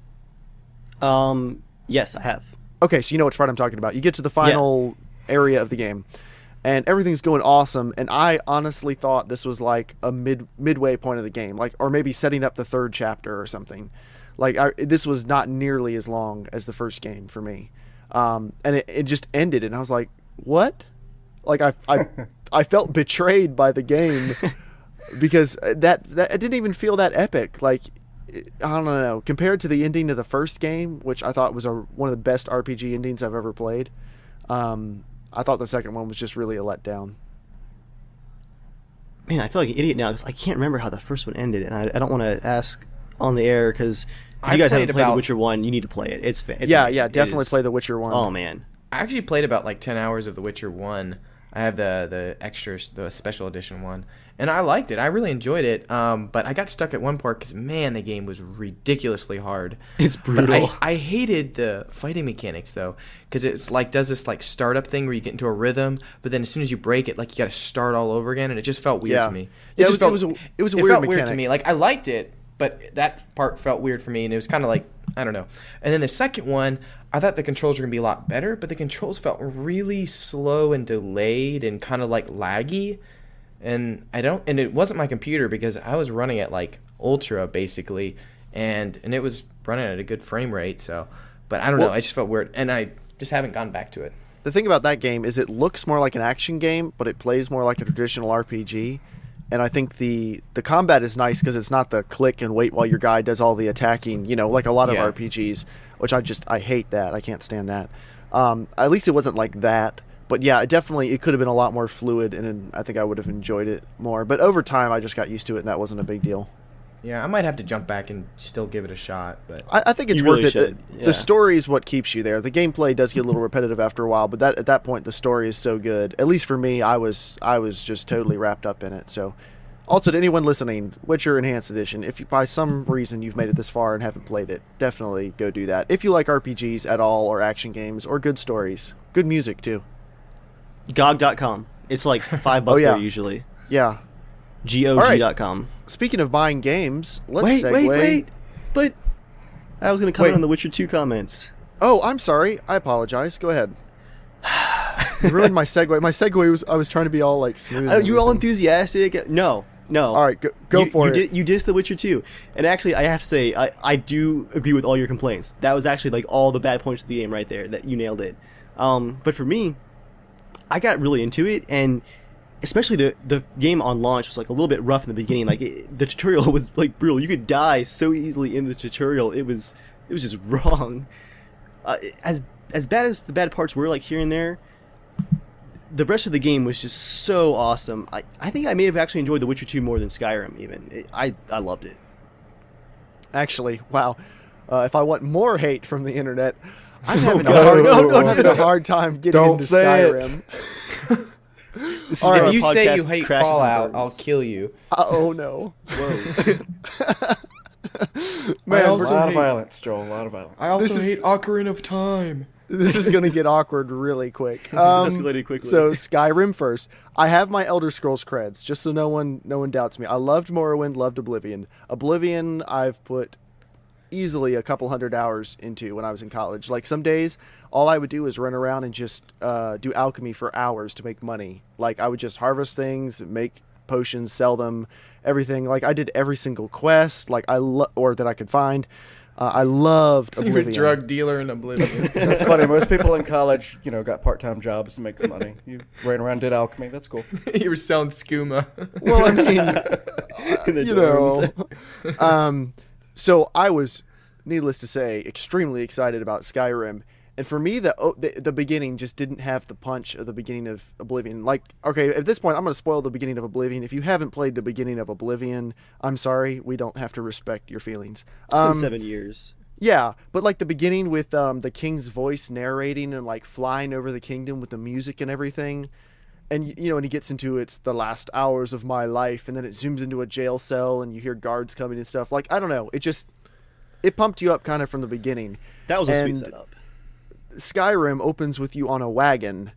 Yes, I have. Okay, so you know which part I'm talking about. You get to the final area of the game, and everything's going awesome, and I honestly thought this was like a midway point of the game, or maybe setting up the third chapter or something. This was not nearly as long as the first game for me, and it just ended, and I was like, what? I felt betrayed by the game because that it didn't even feel that epic. I don't know, compared to the ending of the first game, which I thought was one of the best RPG endings I've ever played. I thought the second one was just really a letdown. Man, I feel like an idiot now because I can't remember how the first one ended, and I don't want to ask on the air because if you guys haven't played The Witcher 1, you need to play it. It's yeah, definitely play The Witcher 1. Oh, man. I actually played about 10 hours of The Witcher 1. I have the extras, the special edition one, and I liked it. I really enjoyed it. But I got stuck at one part because, man, the game was ridiculously hard. It's brutal. But I hated the fighting mechanics though, because it's like does this like startup thing where you get into a rhythm, but then as soon as you break it, like you got to start all over again, and it just felt weird to me. Yeah, It it was a weird felt mechanic. weird to me. Like I liked it, but that part felt weird for me, and it was kind of like I don't know. And then the second one, I thought the controls were gonna be a lot better, but the controls felt really slow and delayed and kind of like laggy. And it wasn't my computer because I was running at like ultra basically, and it was running at a good frame rate. So, but I don't know. I just felt weird, and I just haven't gone back to it. The thing about that game is it looks more like an action game, but it plays more like a traditional RPG. And I think the combat is nice because it's not the click and wait while your guy does all the attacking, like a lot of RPGs, which I hate that. I can't stand that. At least it wasn't like that. But yeah, it could have been a lot more fluid, and I think I would have enjoyed it more. But over time, I just got used to it, and that wasn't a big deal. Yeah, I might have to jump back and still give it a shot. But I think it's You worth really it. should, The story is what keeps you there. The gameplay does get a little repetitive after a while, but at that point, the story is so good. At least for me, I was just totally wrapped up in it. So, also to anyone listening, Witcher Enhanced Edition, if you, by some reason you've made it this far and haven't played it, definitely go do that. If you like RPGs at all, or action games, or good stories, good music too. GOG.com. It's like $5 there usually. Yeah. GOG.com. Speaking of buying games, let's Wait, segue. wait. But I was going to comment on the Witcher 2 comments. Oh, I'm sorry. I apologize. Go ahead. You ruined my segue. My segue was I was trying to be all like smooth. You were all enthusiastic. No. All right, go for it. You dissed The Witcher 2. And actually, I have to say, I do agree with all your complaints. That was actually like all the bad points of the game right there. That you nailed it. But for me, I got really into it, and especially the game on launch was like a little bit rough in the beginning. Like the tutorial was like brutal. You could die so easily in the tutorial. It was just wrong. As bad as the bad parts were, like here and there, the rest of the game was just so awesome. I think I may have actually enjoyed The Witcher 2 more than Skyrim even. I loved it. Actually, wow. If I want more hate from the internet, I'm having a hard time getting into Skyrim. If you say you hate Fallout, I'll kill you. Oh no. Whoa. Man, a lot of violence, Joel. A lot of violence. I also hate Ocarina of Time. This is going to get awkward really quick. This escalated quickly. So Skyrim first. I have my Elder Scrolls creds, just so no one doubts me. I loved Morrowind, loved Oblivion. Oblivion, I've put easily a couple hundred hours into when I was in college. Like some days, all I would do is run around and just do alchemy for hours to make money. Like I would just harvest things, make potions, sell them, everything. Like I did every single quest, like or that I could find. I loved Oblivion. You're a drug dealer in Oblivion. That's funny. Most people in college, got part-time jobs to make some money. You ran around, did alchemy. That's cool. You were selling skooma. Well, I mean, so I was, needless to say, extremely excited about Skyrim. And for me, the beginning just didn't have the punch of the beginning of Oblivion. Like, okay, at this point, I'm going to spoil the beginning of Oblivion. If you haven't played the beginning of Oblivion, I'm sorry. We don't have to respect your feelings. It's been 7 years. Yeah, but like the beginning with the king's voice narrating and like flying over the kingdom with the music and everything. And, and he gets into it's the last hours of my life. And then it zooms into a jail cell and you hear guards coming and stuff. Like, I don't know. It pumped you up kind of from the beginning. That was a sweet setup. Skyrim opens with you on a wagon.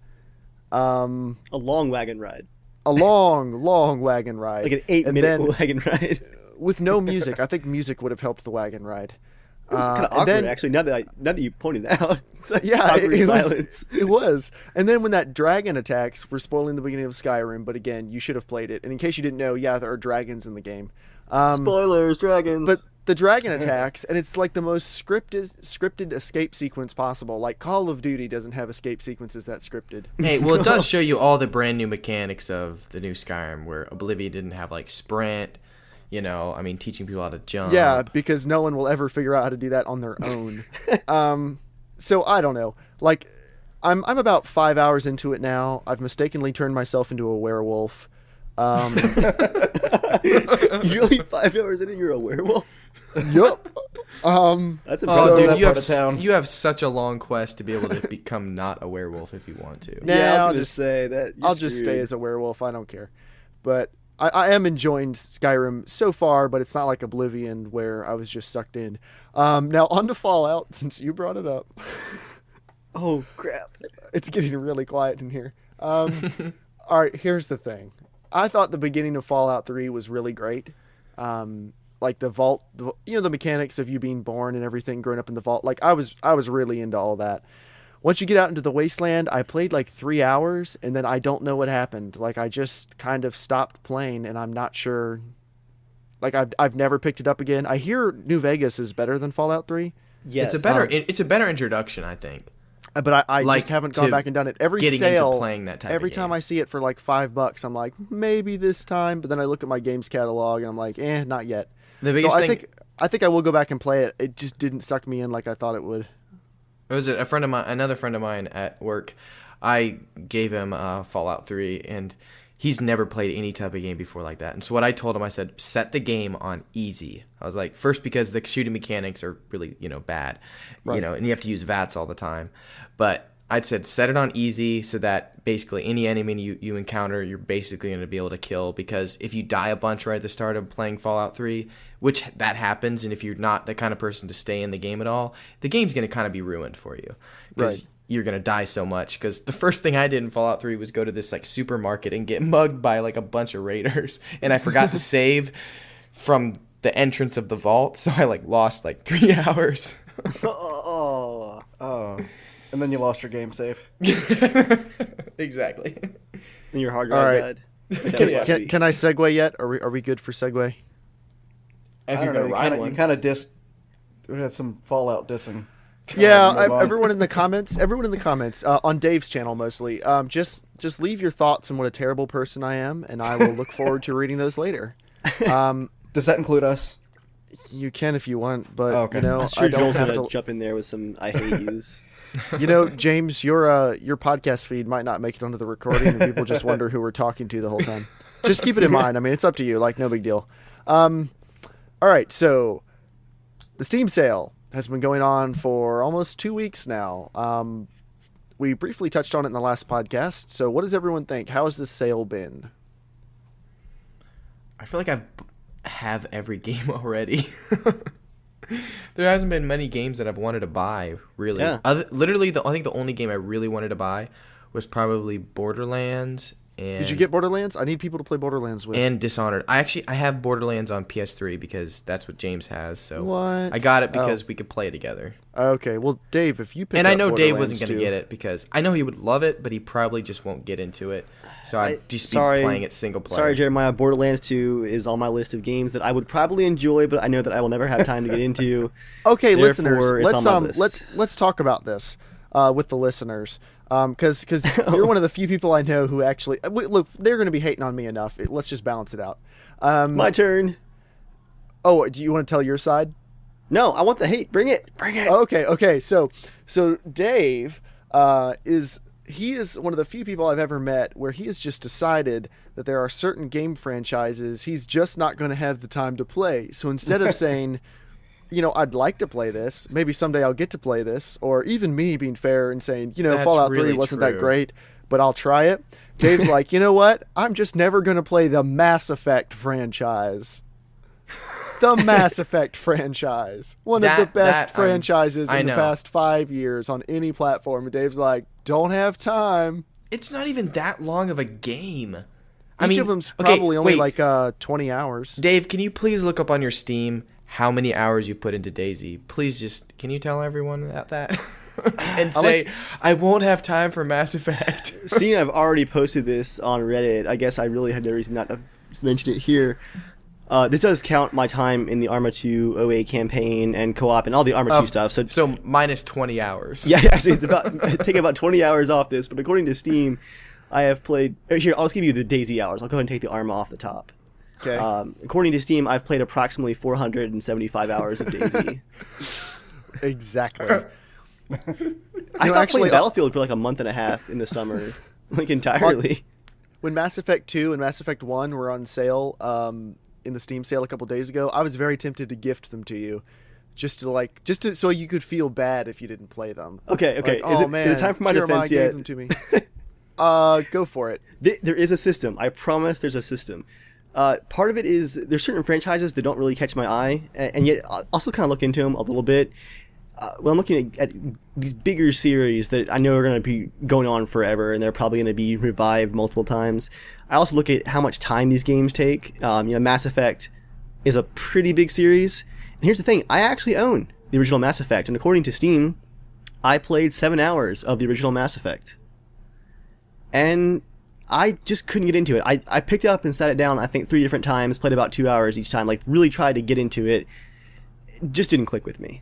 A long wagon ride. A long wagon ride. Like an 8-minute wagon ride. With no music. I think music would have helped the wagon ride. It was kind of awkward, actually, now that you pointed it out. It's like yeah, silence. It was. And then when that dragon attacks, we're spoiling the beginning of Skyrim, but again, you should have played it. And in case you didn't know, yeah, there are dragons in the game. Spoilers, dragons. But the dragon attacks, and it's like the most scripted escape sequence possible. Like Call of Duty doesn't have escape sequences that scripted. Hey, well, it does show you all the brand new mechanics of the new Skyrim, where Oblivion didn't have like sprint. Teaching people how to jump. Yeah, because no one will ever figure out how to do that on their own. So I don't know. Like, I'm about 5 hours into it now. I've mistakenly turned myself into a werewolf. You're only 5 hours in and you're a werewolf? Yup. That's Oh, impressive. dude, that you part have of town. you have such a long quest to be able to become not a werewolf if you want to. Nah, yeah, I was I'll gonna just- say that. you're I'll just stay screwed. as a werewolf. I don't care. But I am enjoying Skyrim so far, but it's not like Oblivion where I was just sucked in. Now on to Fallout, since you brought it up. Oh crap! It's getting really quiet in here. All right, here's the thing. I thought the beginning of Fallout 3 was really great. Like the vault, the mechanics of you being born and everything, growing up in the vault. Like I was really into all that. Once you get out into the wasteland, I played like 3 hours, and then I don't know what happened. Like I just kind of stopped playing, and I'm not sure. Like I've never picked it up again. I hear New Vegas is better than Fallout 3, Yes. It's a better introduction, I think. but I Like, just haven't gone to back and done it. Every getting sale, into playing that type every of time game. I see it for like $5, I'm like, maybe this time. But then I look at my games catalog, and I'm like, not yet. The biggest So thing I think I will go back and play it. It just didn't suck me in like I thought it would. it was another friend of mine at work. I gave him Fallout 3, and he's never played any type of game before like that. And so what I told him, I said, set the game on easy. I was like, first because the shooting mechanics are really, bad, Right. and you have to use VATS all the time. But I'd said set it on easy so that basically any enemy you encounter, you're basically going to be able to kill. Because if you die a bunch right at the start of playing Fallout 3, which that happens, and if you're not the kind of person to stay in the game at all, the game's going to kind of be ruined for you. Because Right. you're going to die so much. Because the first thing I did in Fallout 3 was go to this like supermarket and get mugged by like a bunch of raiders. And I forgot to save from the entrance of the vault. So I like lost like 3 hours. Oh. Oh. And then you lost your game save. Exactly. And your hard All drive right. died. Like that was last week. Can I segue yet? Are we good for segue? If I you're don't know. gonna ride one. You kind of dissed. We had some Fallout dissing. Yeah, Move on. everyone in the comments on Dave's channel mostly. Just leave your thoughts on what a terrible person I am, and I will look forward to reading those later. Does that include us? You can if you want, but Oh, okay. I'm I sure don't Joel's have gonna to. jump in there with some "I hate yous." James, your podcast feed might not make it onto the recording, and people just wonder who we're talking to the whole time. Just keep it in mind. I mean, it's up to you. Like, no big deal. All right, so the Steam sale has been going on for almost 2 weeks now. We briefly touched on it in the last podcast. So, what does everyone think? How has this sale been? I feel like I have every game already. There hasn't been many games that I've wanted to buy, really. Yeah. Literally, I think the only game I really wanted to buy was probably Borderlands. And, Did you get Borderlands? I need people to play Borderlands with. and Dishonored. I have Borderlands on PS3 because that's what James has. So What? I got it because we could play together. Okay, well, Dave, if you pick And I up know Dave wasn't Borderlands going to 2 get it because I know he would love it, but he probably just won't get into it. So I'd just be playing it single player. Sorry, Jeremiah. Borderlands 2 is on my list of games that I would probably enjoy, but I know that I will never have time to get into. Okay, Therefore, listeners, it's on my list. let's talk about this with the listeners, because you're one of the few people I know who actually look. They're going to be hating on me enough. Let's just balance it out. My turn. Oh, do you want to tell your side? No, I want the hate. Bring it. Bring it. Okay. So Dave is one of the few people I've ever met where he has just decided that there are certain game franchises he's just not going to have the time to play. So instead of saying, I'd like to play this, maybe someday I'll get to play this, or even me being fair and saying, That's Fallout really 3 wasn't that true. great, but I'll try it. Dave's like, you know what? I'm just never going to play the Mass Effect franchise. The Mass Effect franchise. One of the best franchises in the past 5 years on any platform. And Dave's like, don't have time. It's not even that long of a game. Each of them's probably only like 20 hours. Dave, can you please look up on your Steam how many hours you put into DayZ? Please can you tell everyone about that? And say, I won't have time for Mass Effect. Seeing I've already posted this on Reddit, I guess I really had no reason not to mention it here. This does count my time in the Arma 2 OA campaign and co-op and all the Arma 2 stuff. So minus 20 hours. Yeah, actually, it's take about 20 hours off this. But according to Steam, I have played. Here, I'll just give you the DayZ hours. I'll go ahead and take the Arma off the top. Okay. According to Steam, I've played approximately 475 hours of DayZ. Exactly. I stopped actually, playing Battlefield for like a month and a half in the summer, like entirely. When Mass Effect 2 and Mass Effect 1 were on sale, in the Steam sale a couple days ago, I was very tempted to gift them to you, just to so you could feel bad if you didn't play them. Okay. Like, Is it time for my Jeremiah defense gave yet? them to me. Go for it. There is a system. I promise there's a system. Part of it is there's certain franchises that don't really catch my eye, and yet I also kind of look into them a little bit. When I'm looking at these bigger series that I know are going to be going on forever, and they're probably going to be revived multiple times, I also look at how much time these games take. Mass Effect is a pretty big series. And here's the thing. I actually own the original Mass Effect, and according to Steam, I played 7 hours of the original Mass Effect. And I just couldn't get into it. I picked it up and sat it down, I think, 3 different times, played about 2 hours each time, like really tried to get into it. It just didn't click with me.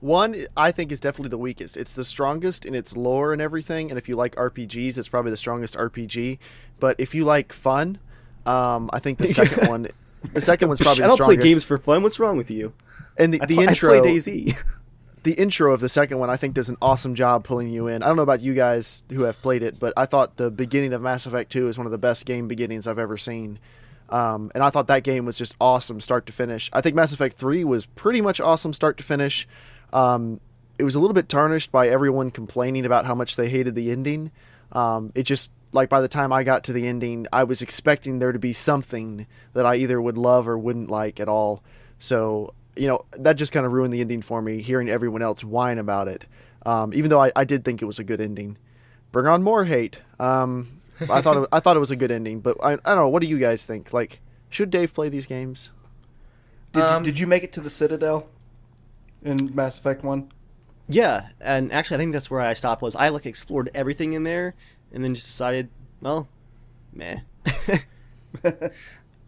One, I think, is definitely the weakest. It's the strongest in its lore and everything, and if you like RPGs, it's probably the strongest RPG. But if you like fun, I think the second one's probably the strongest. I don't play games for fun. What's wrong with you? And the intro, I play DayZ. The intro of the second one, I think, does an awesome job pulling you in. I don't know about you guys who have played it, but I thought the beginning of Mass Effect 2 is one of the best game beginnings I've ever seen. And I thought that game was just awesome start to finish. I think Mass Effect 3 was pretty much awesome start to finish. It was a little bit tarnished by everyone complaining about how much they hated the ending. It just, like, by the time I got to the ending, I was expecting there to be something that I either would love or wouldn't like at all. So, that just kind of ruined the ending for me, hearing everyone else whine about it. Even though I did think it was a good ending. Bring on more hate. I thought it was a good ending, but I don't know. What do you guys think? Like, should Dave play these games? Did you make it to the Citadel in Mass Effect 1? Yeah, and actually I think that's where I stopped. Was I explored everything in there and then just decided, well, meh.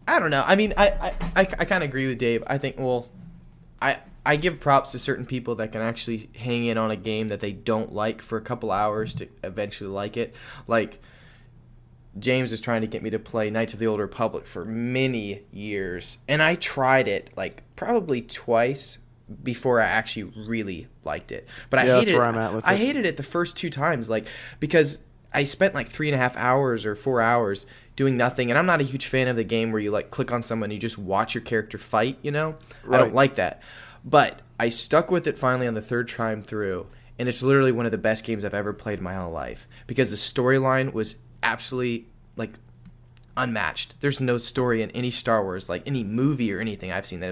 I don't know. I mean, I kind of agree with Dave. I think, I give props to certain people that can actually hang in on a game that they don't like for a couple hours to eventually like it. Like, James is trying to get me to play Knights of the Old Republic for many years, and I tried it probably twice before I actually really liked it. But I hated that's where I'm at with it. I hated it the first 2 times, because I spent 3.5 hours or 4 hours doing nothing, and I'm not a huge fan of the game where you click on someone and you just watch your character fight. I don't like that. But I stuck with it finally on the 3rd time through, and it's literally one of the best games I've ever played in my whole life, because the storyline was absolutely unmatched. There's no story in any Star Wars, any movie or anything I've seen that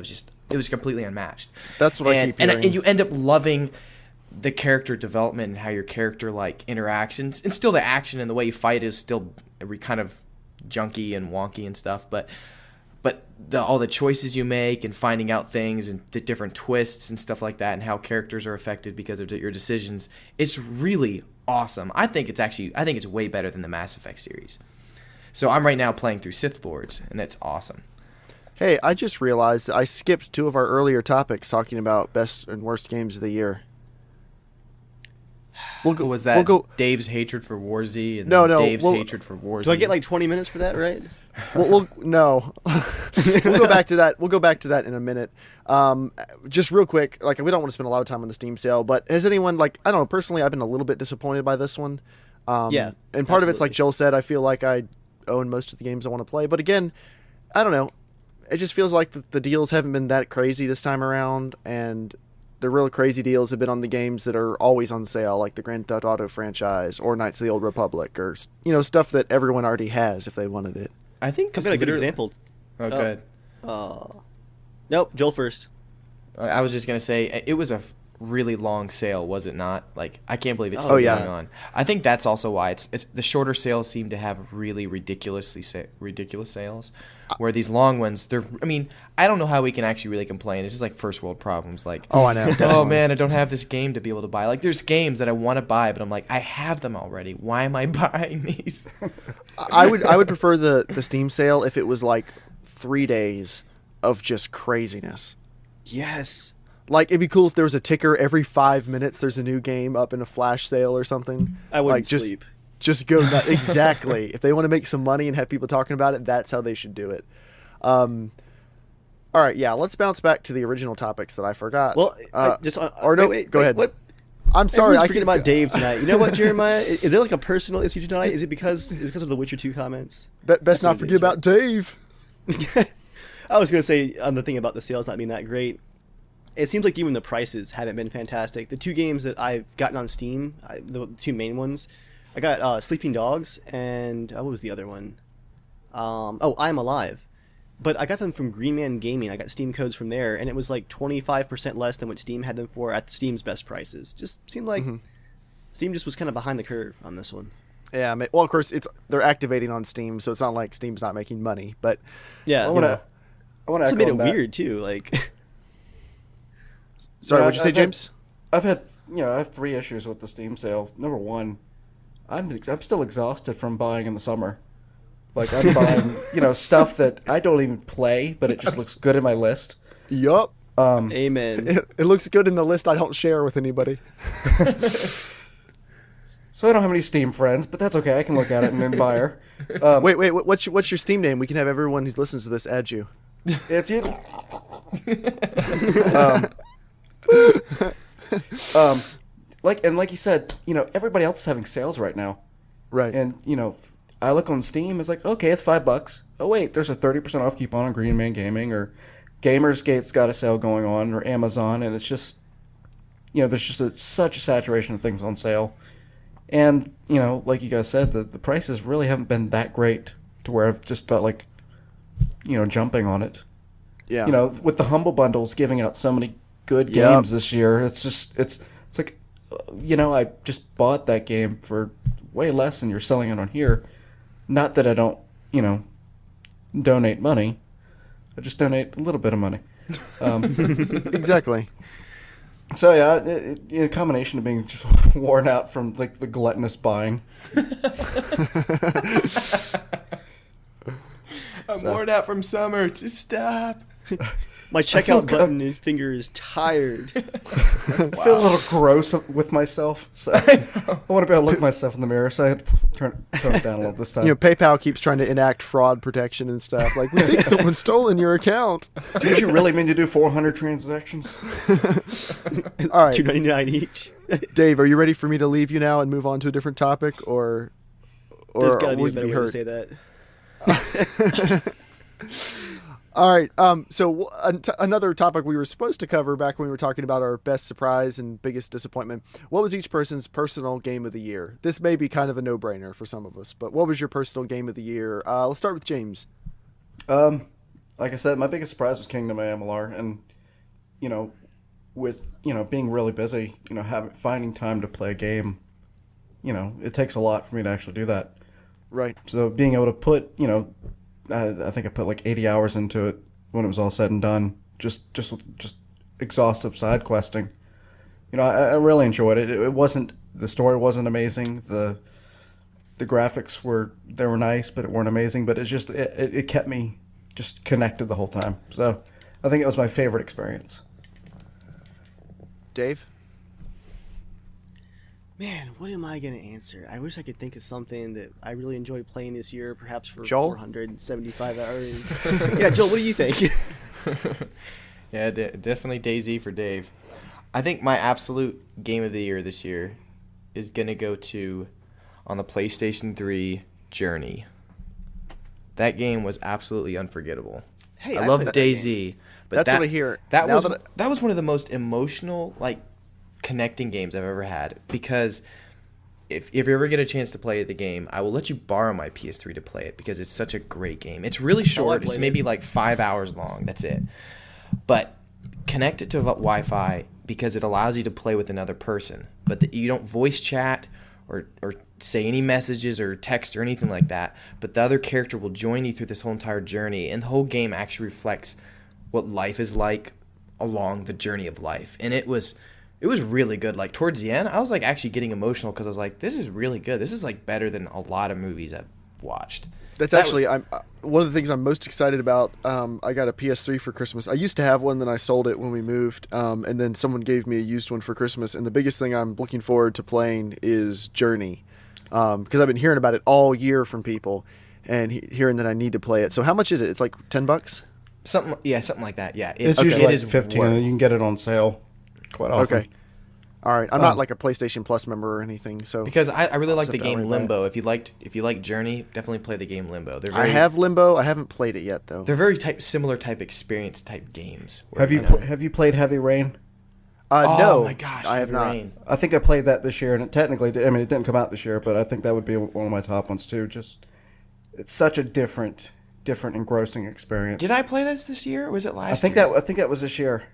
it was completely unmatched. That's what I keep hearing. And you end up loving the character development and how your character interacts, and still the action and the way you fight is still kind of junky and wonky and stuff, but all the choices you make and finding out things and the different twists and stuff like that, and how characters are affected because of your decisions, it's really awesome. I think it's way better than the Mass Effect series. So I'm right now playing through Sith Lords, and it's awesome. Hey, I just realized that I skipped 2 of our earlier topics talking about best and worst games of the year. Was that Dave's hatred for War Z and Dave's hatred for War Z? Do I get 20 minutes for that, right? No. We'll go back to that. We'll go back to that in a minute. Just real quick, we don't want to spend a lot of time on the Steam sale, but has anyone I don't know, personally I've been a little bit disappointed by this one. Yeah. And part of it's like Joel said, I feel like I own most of the games I want to play, but again, I don't know. It just feels like the deals haven't been that crazy this time around, and the real crazy deals have been on the games that are always on sale, like the Grand Theft Auto franchise or Knights of the Old Republic, or stuff that everyone already has if they wanted it. I think I've got a good example. Oh, good. Nope, Joel first. I was just gonna say it was a really long sale, was it not? I can't believe it's still going on. I think that's also why it's the shorter sales seem to have really ridiculous sales, where these long ones, I don't know how we can actually really complain. It's just first world problems. Oh, I know. Oh man, I don't have this game to be able to buy. There's games that I want to buy, but I'm I have them already. Why am I buying these? I would prefer the Steam sale if it was 3 days of just craziness. Yes. It'd be cool if there was a ticker every 5 minutes. There's a new game up in a flash sale or something. I wouldn't sleep. Just go nuts. Exactly. If they want to make some money and have people talking about it, that's how they should do it. All right, yeah. Let's bounce back to the original topics that I forgot. Well, go ahead. What? I'm sorry. I forget about Dave tonight. You know what, Jeremiah? Is there a personal issue tonight? Is it because of the Witcher 2 comments? Best not forget about Dave. I was gonna say on the thing about the sales not being that great. It seems like even the prices haven't been fantastic. The 2 games that I've gotten on Steam, the 2 main ones, I got Sleeping Dogs and what was the other one? I'm Alive. But I got them from Green Man Gaming. I got Steam codes from there, and it was like 25% less than what Steam had them for at Steam's best prices. Just seemed like Steam just was kind of behind the curve on this one. Yeah, well, of course, they're activating on Steam, so it's not like Steam's not making money. But yeah, I want to also made it weird too. Like, sorry, what'd you say, James? I have 3 issues with the Steam sale. Number 1, I'm still exhausted from buying in the summer. Like, I'm buying, stuff that I don't even play, but it just looks good in my list. Yup. Amen. It looks good in the list I don't share with anybody. So I don't have any Steam friends, but that's okay. I can look at it and then buy her. Wait, what's your Steam name? We can have everyone who listens to this add you. It's you. Like you said, everybody else is having sales right now. Right. And, I look on Steam, it's like, okay, it's $5. Oh, wait, there's a 30% off coupon on Green Man Gaming, or Gamersgate's got a sale going on, or Amazon, and it's just, there's just such a saturation of things on sale. And, like you guys said, the prices really haven't been that great to where I've just felt like, jumping on it. Yeah. With the Humble Bundles giving out so many good games this year, it's like, I just bought that game for way less than you're selling it on here. Not that I don't, donate money. I just donate a little bit of money. Exactly. So yeah, a combination of being just worn out from like the gluttonous buying. I'm worn out from summer. Just stop. My checkout button finger is tired. I feel a little gross with myself, so I want to be able to look myself in the mirror, so I had to tone it down a little this time. PayPal keeps trying to enact fraud protection and stuff. Like, we think someone's stolen your account. Did you really mean to do 400 transactions? All right. $2.99 each. Dave, are you ready for me to leave you now and move on to a different topic, or There's got to be will a you better be way to hurt? say that. All right. So another topic we were supposed to cover back when we were talking about our best surprise and biggest disappointment. What was each person's personal game of the year? This may be kind of a no-brainer for some of us, but what was your personal game of the year? Let's start with James. Like I said, my biggest surprise was Kingdom AMLR, and with being really busy, finding time to play a game, it takes a lot for me to actually do that. Right. So being able to put, I think I put like 80 hours into it when it was all said and done. Just exhaustive side questing. I really enjoyed it. The story wasn't amazing. The graphics were nice, but it weren't amazing. But it kept me just connected the whole time. So I think it was my favorite experience. Dave? Man, what am I going to answer? I wish I could think of something that I really enjoyed playing this year, perhaps for Joel? 475 hours. Yeah, Joel, what do you think? Yeah, definitely DayZ for Dave. I think my absolute game of the year this year is going to go to, on the PlayStation 3, Journey. That game was absolutely unforgettable. Hey, I I love played that DayZ. But That's what I hear. That Now was that that was one of the most emotional, connecting games I've ever had, because if you ever get a chance to play the game, I will let you borrow my PS3 to play it, because it's such a great game. It's really short. It's maybe 5 hours long. That's it. But connect it to Wi-Fi, because it allows you to play with another person. But you don't voice chat or say any messages or text or anything like that. But the other character will join you through this whole entire journey, and the whole game actually reflects what life is like along the journey of life. And it was really good. Towards the end, I was actually getting emotional, because I was like, this is really good. This is better than a lot of movies I've watched. I'm one of the things I'm most excited about. I got a PS3 for Christmas. I used to have one, then I sold it when we moved, and then someone gave me a used one for Christmas. And the biggest thing I'm looking forward to playing is Journey, because I've been hearing about it all year from people, and hearing that I need to play it. So how much is it? It's $10? Something like that. Yeah, It's usually 15. You can get it on sale quite often. Okay. All right, I'm not like a PlayStation Plus member or anything, so Because I really like I'll the sit down game and buy it. Limbo. If you like Journey, definitely play the game Limbo. They're I very, have Limbo. I haven't played it yet though. they're very similar type experience type games. where, Have you know- have you played Heavy Rain? Oh No, my gosh, I have Heavy not. Rain. I think I played that this year, and it technically, I mean, it didn't come out this year, but I think that would be one of my top ones too. Just, it's such a different, engrossing experience. Did I play this year, or was it last? I think year? that was this year.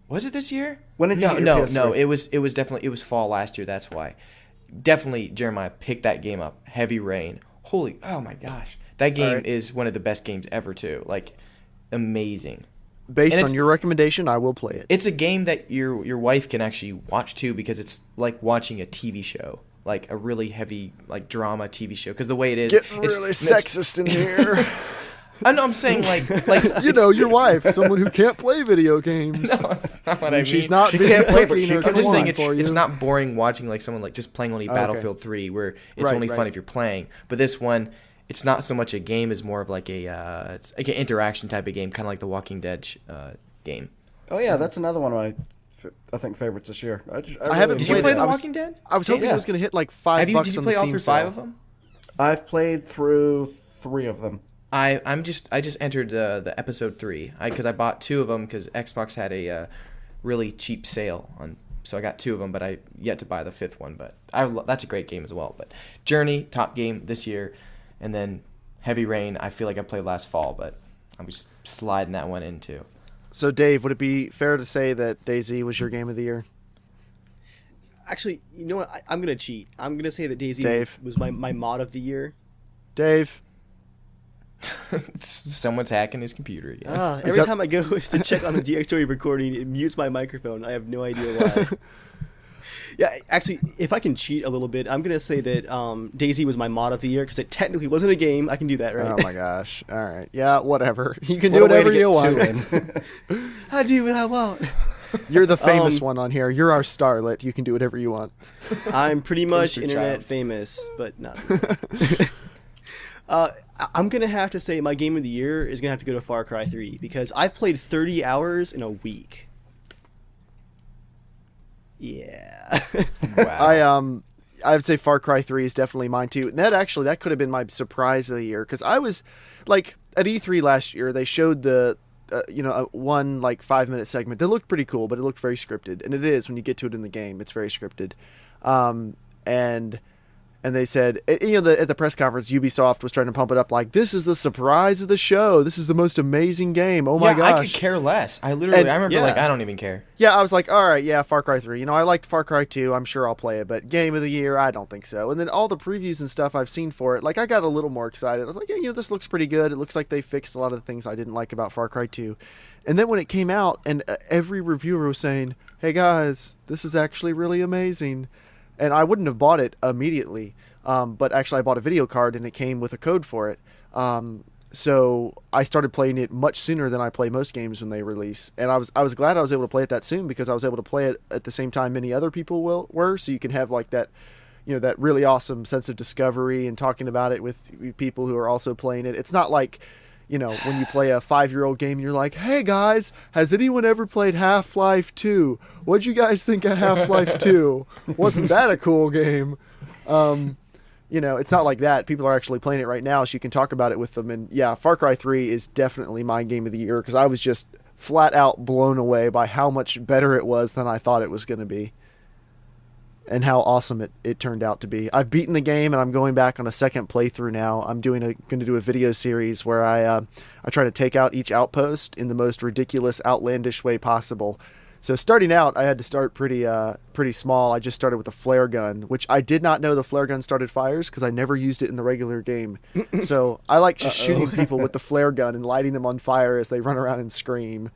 Was it this year? When did you no, get your no, PS3? no. It was definitely fall last year. That's why. Definitely, Jeremiah, pick that game up. Heavy Rain. Oh my gosh, that game right. is one of the best games ever too. Like, amazing. Based And on it's- your recommendation, I will play it. It's a game that your wife can actually watch too, because it's like watching a TV show, like a really heavy like drama TV show. Because the way it is, Getting it's really sexist in here. I know. I'm saying like You know, your wife, someone who can't play video games. No, that's not what I mean. She's not She busy can't play, but cooking she or can I'm just saying cooking it's for you. it's not boring watching like someone like just playing only Okay. Battlefield 3, where it's Right, only fun right. if you're playing. But this one, it's not so much a game as more of like it's like an interaction type of game, kind of like the Walking Dead game. Oh yeah, that's another one of my, I think, favorites this year. I haven't Did you played play it. The I was- Walking Dead? I was hoping Yeah. it was going to hit like $5 Did you on play the all Steam through sale. 5 of them? I've played through 3 of them. I just entered the episode 3 because I bought 2 of them because Xbox had a really cheap sale on, so I got 2 of them, but I yet to buy the 5th one. But that's a great game as well. But Journey, top game this year, and then Heavy Rain. I feel like I played last fall, but I'm just sliding that one in too. So, Dave, would it be fair to say that DayZ was your game of the year? Actually, you know what? I'm gonna cheat. I'm gonna say that DayZ Dave. was my mod of the year. Dave? Someone's hacking his computer again. Every that- time I go to check on the DxTory recording, it mutes my microphone. I have no idea why. Yeah, actually, if I can cheat a little bit, I'm gonna say that DayZ was my mod of the year because it technically wasn't a game. I can do that, right? Oh, my gosh. All right. Yeah, whatever. You can What do a way to whatever get you want. 2 in. I do what I want. You're the famous one on here. You're our starlet. You can do whatever you want. I'm pretty much your internet child. famous, but not. I'm gonna have to say my game of the year is gonna have to go to Far Cry 3 because I've played 30 hours in a week. Yeah. Wow. I would say Far Cry 3 is definitely mine too. And that could have been my surprise of the year because I was like at E3 last year they showed the one like 5-minute segment that looked pretty cool, but it looked very scripted, and it is when you get to it in the game. It's very scripted, and they said, at the press conference, Ubisoft was trying to pump it up like, this is the surprise of the show. This is the most amazing game. Oh my yeah, gosh. I could care less. I And- remember yeah. like I don't even care. Yeah, I was like, all right, yeah, Far Cry 3. I liked Far Cry 2. I'm sure I'll play it, but game of the year, I don't think so. And then all the previews and stuff I've seen for it, like I got a little more excited. I was like, yeah, this looks pretty good. It looks like they fixed a lot of the things I didn't like about Far Cry 2. And then when it came out and every reviewer was saying, hey guys, this is actually really amazing. And I wouldn't have bought it immediately. But actually I bought a video card and it came with a code for it. So I started playing it much sooner than I play most games when they release. And I was glad I was able to play it that soon because I was able to play it at the same time many other people were. So you can have like that, that really awesome sense of discovery and talking about it with people who are also playing it. It's not like, when you play a 5-year-old game and you're like, hey guys, has anyone ever played Half-Life 2? What'd you guys think of Half-Life 2? Wasn't that a cool game? It's not like that. People are actually playing it right now, so you can talk about it with them. And yeah, Far Cry 3 is definitely my game of the year because I was just flat out blown away by how much better it was than I thought it was going to be. And how awesome it turned out to be. I've beaten the game and I'm going back on a second playthrough now. I'm going to do a video series where I try to take out each outpost in the most ridiculous, outlandish way possible. So starting out, I had to start pretty small. I just started with a flare gun, which I did not know the flare gun started fires because I never used it in the regular game. So I like just shooting people with the flare gun and lighting them on fire as they run around and scream.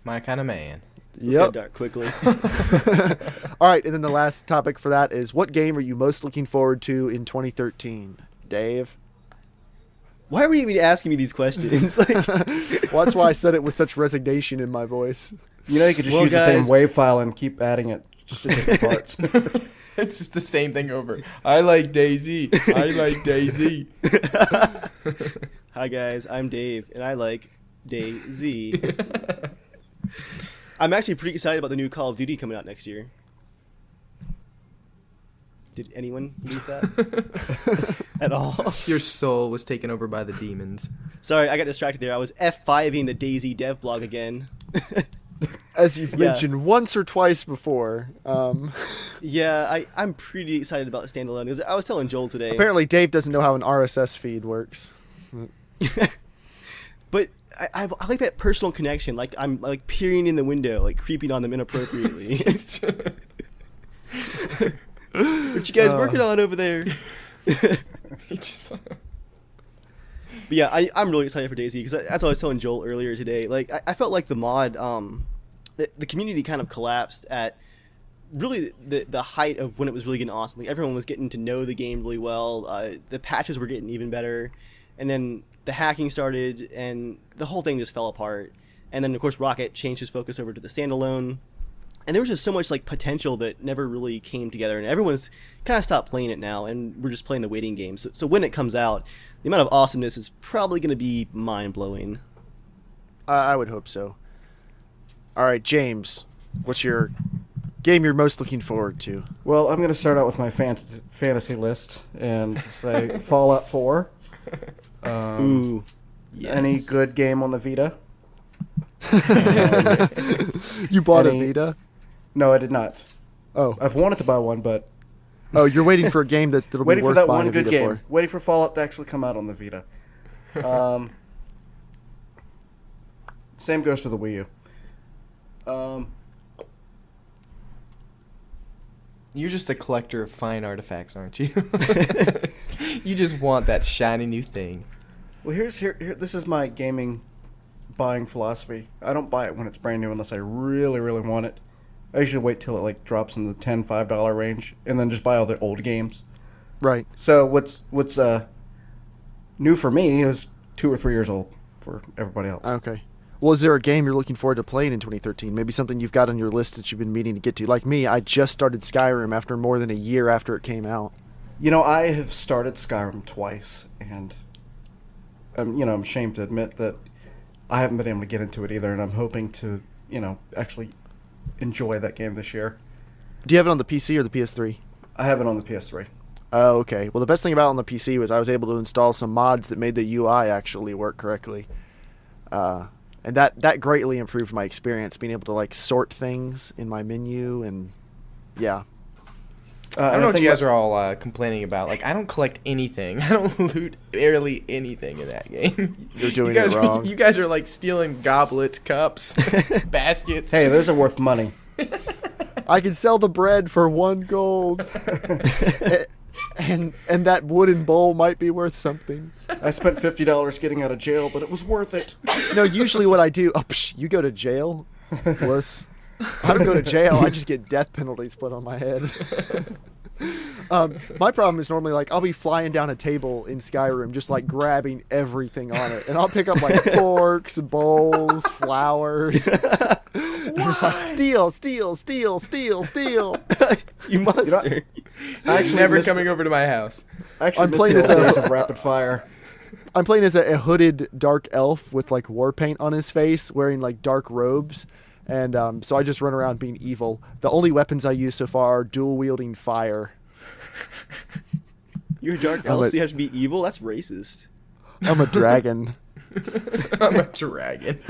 My kind of man. Let's get dark quickly. All right, and then the last topic for that is what game are you most looking forward to in 2013? Dave? Why were you even asking me these questions? Well, that's why I said it with such resignation in my voice. You could just Well, use the same guys- WAV file and keep adding it just to different parts. It's just the same thing over. I like DayZ. I like DayZ. Hi guys, I'm Dave, and I like DayZ. I'm actually pretty excited about the new Call of Duty coming out next year. Did anyone believe that at all? Your soul was taken over by the demons. Sorry, I got distracted there. I was F5ing the DayZ dev blog again. As you've mentioned once or twice before. Yeah, I'm pretty excited about standalone because I was telling Joel today. Apparently, Dave doesn't know how an RSS feed works. But I like that personal connection. Like I'm like peering in the window, like creeping on them inappropriately. What you guys working on over there? But yeah, I'm really excited for DayZ because that's what I was telling Joel earlier today. Like I felt like the mod, the community kind of collapsed at really the height of when it was really getting awesome. Like everyone was getting to know the game really well. The patches were getting even better, and then the hacking started, and the whole thing just fell apart. And then of course Rocket changed his focus over to the standalone. And there was just so much like potential that never really came together, and everyone's kind of stopped playing it now, and we're just playing the waiting game. So when it comes out, the amount of awesomeness is probably going to be mind-blowing. I would hope so. All right, James, what's your game you're most looking forward to? Well, I'm going to start out with my fantasy list and say Fallout 4. Ooh, yes. Any good game on the Vita? You bought a Vita? No, I did not. Oh, I've wanted to buy one, but you're waiting for a game that'll be waiting worth for that buying one a good Vita game. for. Waiting for Fallout to actually come out on the Vita. Same goes for the Wii U. You're just a collector of fine artifacts, aren't you? You just want that shiny new thing. Well, here. This is my gaming buying philosophy. I don't buy it when it's brand new unless I really, really want it. I usually wait till it like drops in the $5 range and then just buy all the old games. Right. So what's new for me is 2 or 3 years old for everybody else. Okay. Well, is there a game you're looking forward to playing in 2013? Maybe something you've got on your list that you've been meaning to get to. Like me, I just started Skyrim after more than a year after it came out. You know, I have started Skyrim twice, and I'm ashamed to admit that I haven't been able to get into it either, and I'm hoping to, actually enjoy that game this year. Do you have it on the PC or the PS3? I have it on the PS3. Oh, okay. Well, the best thing about it on the PC was I was able to install some mods that made the UI actually work correctly. And that greatly improved my experience, being able to like sort things in my menu, and yeah. I don't know what you guys are all complaining about. Like, I don't collect anything. I don't loot barely anything in that game. You're doing it wrong. You guys are like stealing goblets, cups, baskets. Hey, those are worth money. I can sell the bread for 1 gold. And that wooden bowl might be worth something. I spent $50 getting out of jail, but it was worth it. No, usually what I do, you go to jail? Wuss. I don't go to jail. I just get death penalties put on my head. My problem is normally like I'll be flying down a table in Skyrim, just like grabbing everything on it, and I'll pick up like forks, bowls, flowers. And just like steal. You monster! Actually, never coming over to my house. Actually, I'm playing as days of rapid fire. I'm playing as a hooded dark elf with like war paint on his face, wearing like dark robes. And so I just run around being evil. The only weapons I use so far are dual-wielding fire. You're a dark elf, so you have to be evil? That's racist. I'm a dragon. I'm a dragon.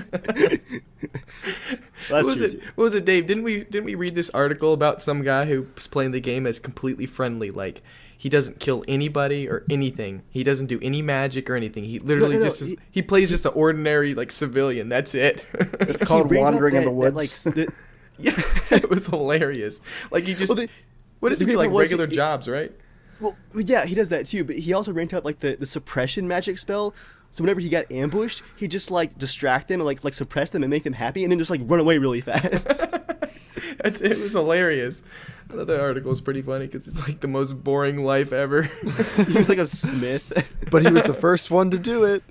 Well, What was it, Dave? Didn't we read this article about some guy who's playing the game as completely friendly? Like, he doesn't kill anybody or anything. He doesn't do any magic or anything. He literally he plays just an ordinary like civilian. That's it. It's called wandering in the woods. Yeah, it was hilarious. Like he just what does he do? Like regular jobs, right? Well, yeah, he does that too, but he also ranked up like the suppression magic spell. So whenever he got ambushed, he'd just like distract them and like suppress them and make them happy, and then just like run away really fast. It was hilarious. I thought that article was pretty funny because it's like the most boring life ever. He was like a smith. But he was the first one to do it.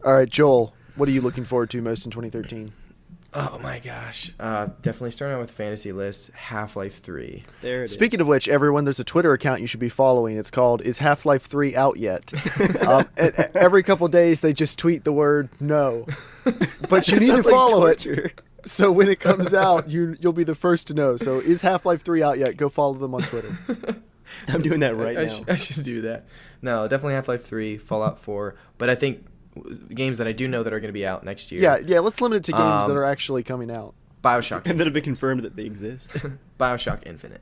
All right, Joel, what are you looking forward to most in 2013? Oh my gosh. Definitely starting out with fantasy list, Half-Life 3. There it is. Speaking of which, everyone, there's a Twitter account you should be following. It's called Is Half-Life 3 Out Yet? Every couple days they just tweet the word no. But you need to follow it. So when it comes out, you'll be the first to know. So is Half-Life 3 out yet? Go follow them on Twitter. I'm doing that right now. I should do that. No, definitely Half-Life 3, Fallout 4. But I think games that I do know that are going to be out next year. Yeah. Let's limit it to games that are actually coming out. BioShock. And that have been confirmed that they exist. BioShock Infinite.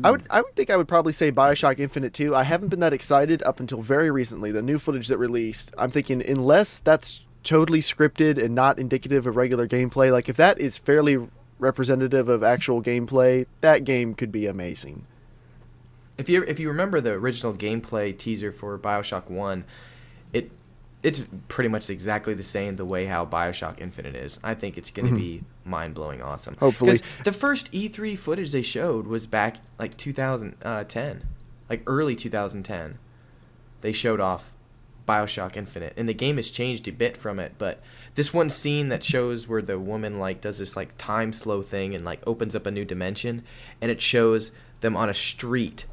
I would think I would probably say BioShock Infinite too. I haven't been that excited up until very recently. The new footage that released, I'm thinking unless that's totally scripted and not indicative of regular gameplay, like if that is fairly representative of actual gameplay, that game could be amazing. If you remember the original gameplay teaser for BioShock 1, it's pretty much exactly the same the way how BioShock Infinite is. I think it's going to be mind-blowing awesome. Hopefully. Because the first E3 footage they showed was back like 2010. Like early 2010. They showed off BioShock Infinite. And the game has changed a bit from it, but this one scene that shows where the woman like does this like time slow thing and like opens up a new dimension, and it shows them on a street.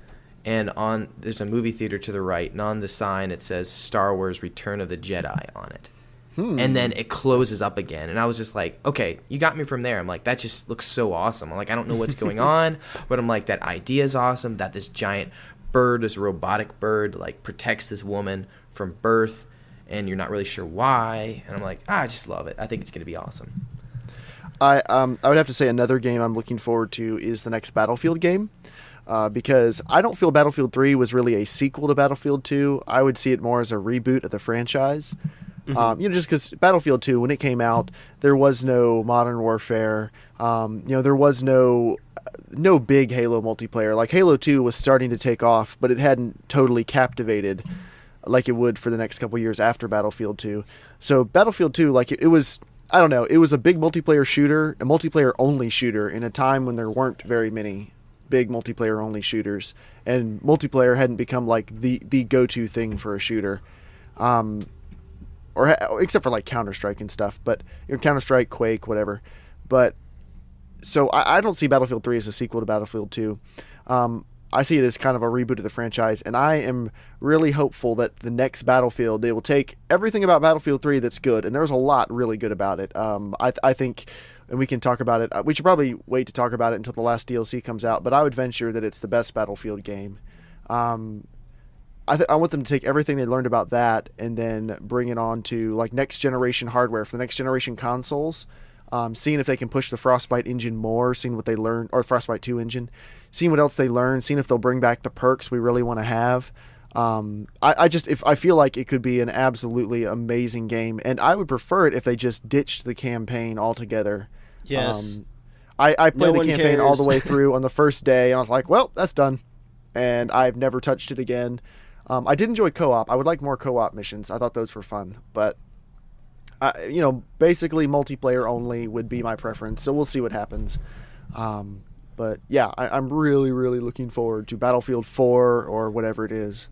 And there's a movie theater to the right, and on the sign it says Star Wars Return of the Jedi on it. And then it closes up again. And I was just like, okay, you got me from there. I'm like, that just looks so awesome. I'm like, I don't know what's going on, but I'm like, that idea is awesome, that this giant bird, this robotic bird, like protects this woman from birth, and you're not really sure why. And I'm like, I just love it. I think it's going to be awesome. I would have to say another game I'm looking forward to is the next Battlefield game. Because I don't feel Battlefield 3 was really a sequel to Battlefield 2. I would see it more as a reboot of the franchise. Just because Battlefield 2, when it came out, there was no Modern Warfare. There was no big Halo multiplayer. Like Halo 2 was starting to take off, but it hadn't totally captivated like it would for the next couple years after Battlefield 2. So Battlefield 2, like it was, I don't know, it was a big multiplayer shooter, a multiplayer only shooter in a time when there weren't very many big multiplayer only shooters, and multiplayer hadn't become like the go-to thing for a shooter, except for like Counter-Strike and stuff, but Counter-Strike, Quake, whatever. But so I don't see Battlefield 3 as a sequel to Battlefield 2. I see it as kind of a reboot of the franchise, and I am really hopeful that the next Battlefield, they will take everything about Battlefield 3 that's good, and there's a lot really good about it. I think, and we can talk about it. We should probably wait to talk about it until the last DLC comes out, but I would venture that it's the best Battlefield game. I want them to take everything they learned about that and then bring it on to like next generation hardware for the next generation consoles. Seeing if they can push the Frostbite engine more, seeing what they learn, or Frostbite 2 engine, seeing what else they learn, seeing if they'll bring back the perks we really want to have. I feel like it could be an absolutely amazing game, and I would prefer it if they just ditched the campaign altogether. Yes. I played No the one campaign all the cares. way through on the first day, and I was like, well, that's done. And I've never touched it again. I did enjoy co-op. I would like more co-op missions. I thought those were fun. But, basically multiplayer only would be my preference. So we'll see what happens. But, yeah, I'm really, really looking forward to Battlefield 4 or whatever it is.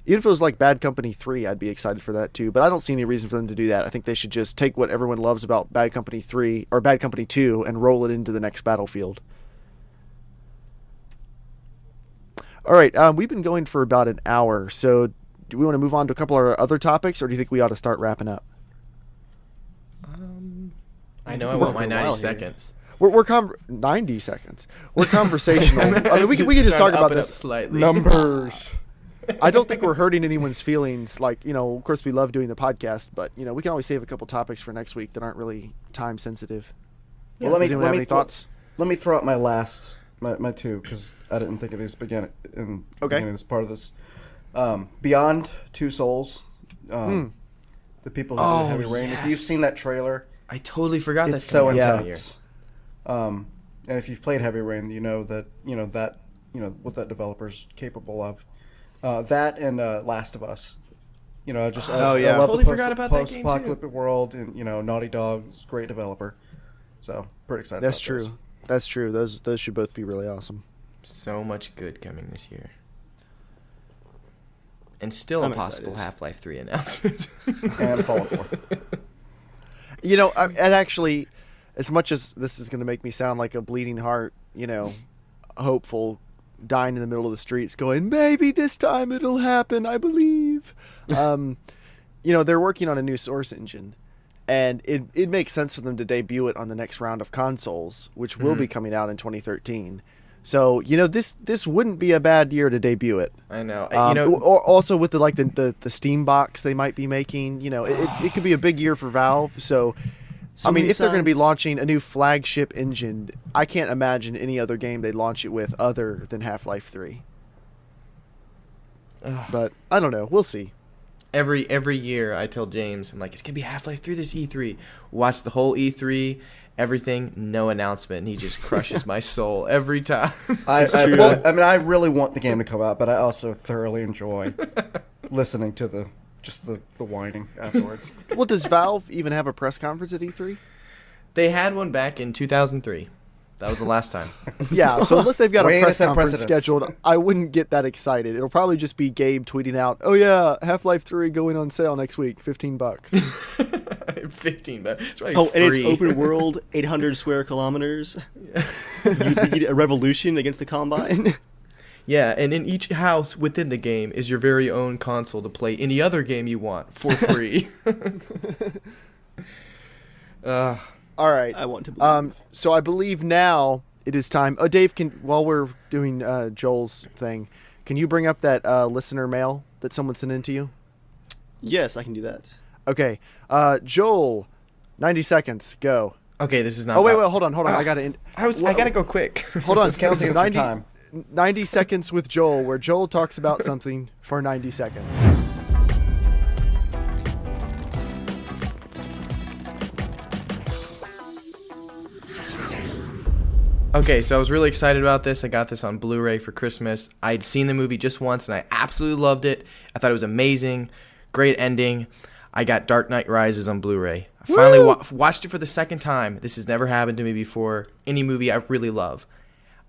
Even if it was like Bad Company 3, I'd be excited for that too. But I don't see any reason for them to do that. I think they should just take what everyone loves about Bad Company 3 or Bad Company 2 and roll it into the next Battlefield. All right, we've been going for about an hour. So do we want to move on to a couple of other topics, or do you think we ought to start wrapping up? I know I want my For a while 90 here. seconds. We're 90 seconds. We're conversational. I mean, we can just talk about this. Slightly. Numbers. I don't think we're hurting anyone's feelings. Like, of course we love doing the podcast, but, we can always save a couple topics for next week that aren't really time sensitive. Well, Does anyone have any thoughts? Let me throw out my two, because I didn't think of these beginning this part of this. Beyond Two Souls, the people who do Heavy Rain. If yes. you've seen that trailer, I totally forgot it's that's so coming out intense. And if you've played Heavy Rain, you know what that developer's capable of. That and Last of Us. I love Totally the forgot about that game, too. post-apocalyptic world, and Naughty Dog's a great developer. So pretty excited. That's about true. those. That's true. Those should both be really awesome. So much good coming this year. And still I'm a possible excited. Half-Life 3 announcement. And Fallout 4. And actually, as much as this is going to make me sound like a bleeding heart, hopeful, dying in the middle of the streets going, maybe this time it'll happen, I believe. They're working on a new Source engine. And it makes sense for them to debut it on the next round of consoles, which will be coming out in 2013. So, this wouldn't be a bad year to debut it. I know. Or also with the Steam box they might be making, it could be a big year for Valve. So I mean, if they're going to be launching a new flagship engine, I can't imagine any other game they'd launch it with other than Half-Life 3. But I don't know. We'll see. Every year I tell James, I'm like, it's going to be Half-Life 3 this E3. Watch the whole E3, everything, no announcement, and he just crushes my soul every time. I really want the game to come out, but I also thoroughly enjoy listening to the whining afterwards. Well, does Valve even have a press conference at E3? They had one back in 2003. That was the last time. Yeah, so unless they've got a press conference precedents. scheduled, I wouldn't get that excited. It'll probably just be Gabe tweeting out, "Oh yeah, Half-Life 3 going on sale next week, $15." $15. It's probably and it's free. open world, 800 square kilometers. You need a revolution against the Combine. Yeah, and in each house within the game is your very own console to play any other game you want for free. All right. I want to believe. So I believe now it is time. Oh, Dave, while we're doing Joel's thing, can you bring up that listener mail that someone sent in to you? Yes, I can do that. Okay. Joel, 90 seconds. Go. Okay, this is not. Oh, wait, hold on. I got to I gotta go quick. Hold on. This counts This is against your time. 90 seconds with Joel, where Joel talks about something for 90 seconds. Okay, so I was really excited about this. I got this on Blu-ray for Christmas. I'd seen the movie just once, and I absolutely loved it. I thought it was amazing. Great ending. I got Dark Knight Rises on Blu-ray. I finally watched it for the second time. This has never happened to me before. Any movie I really love.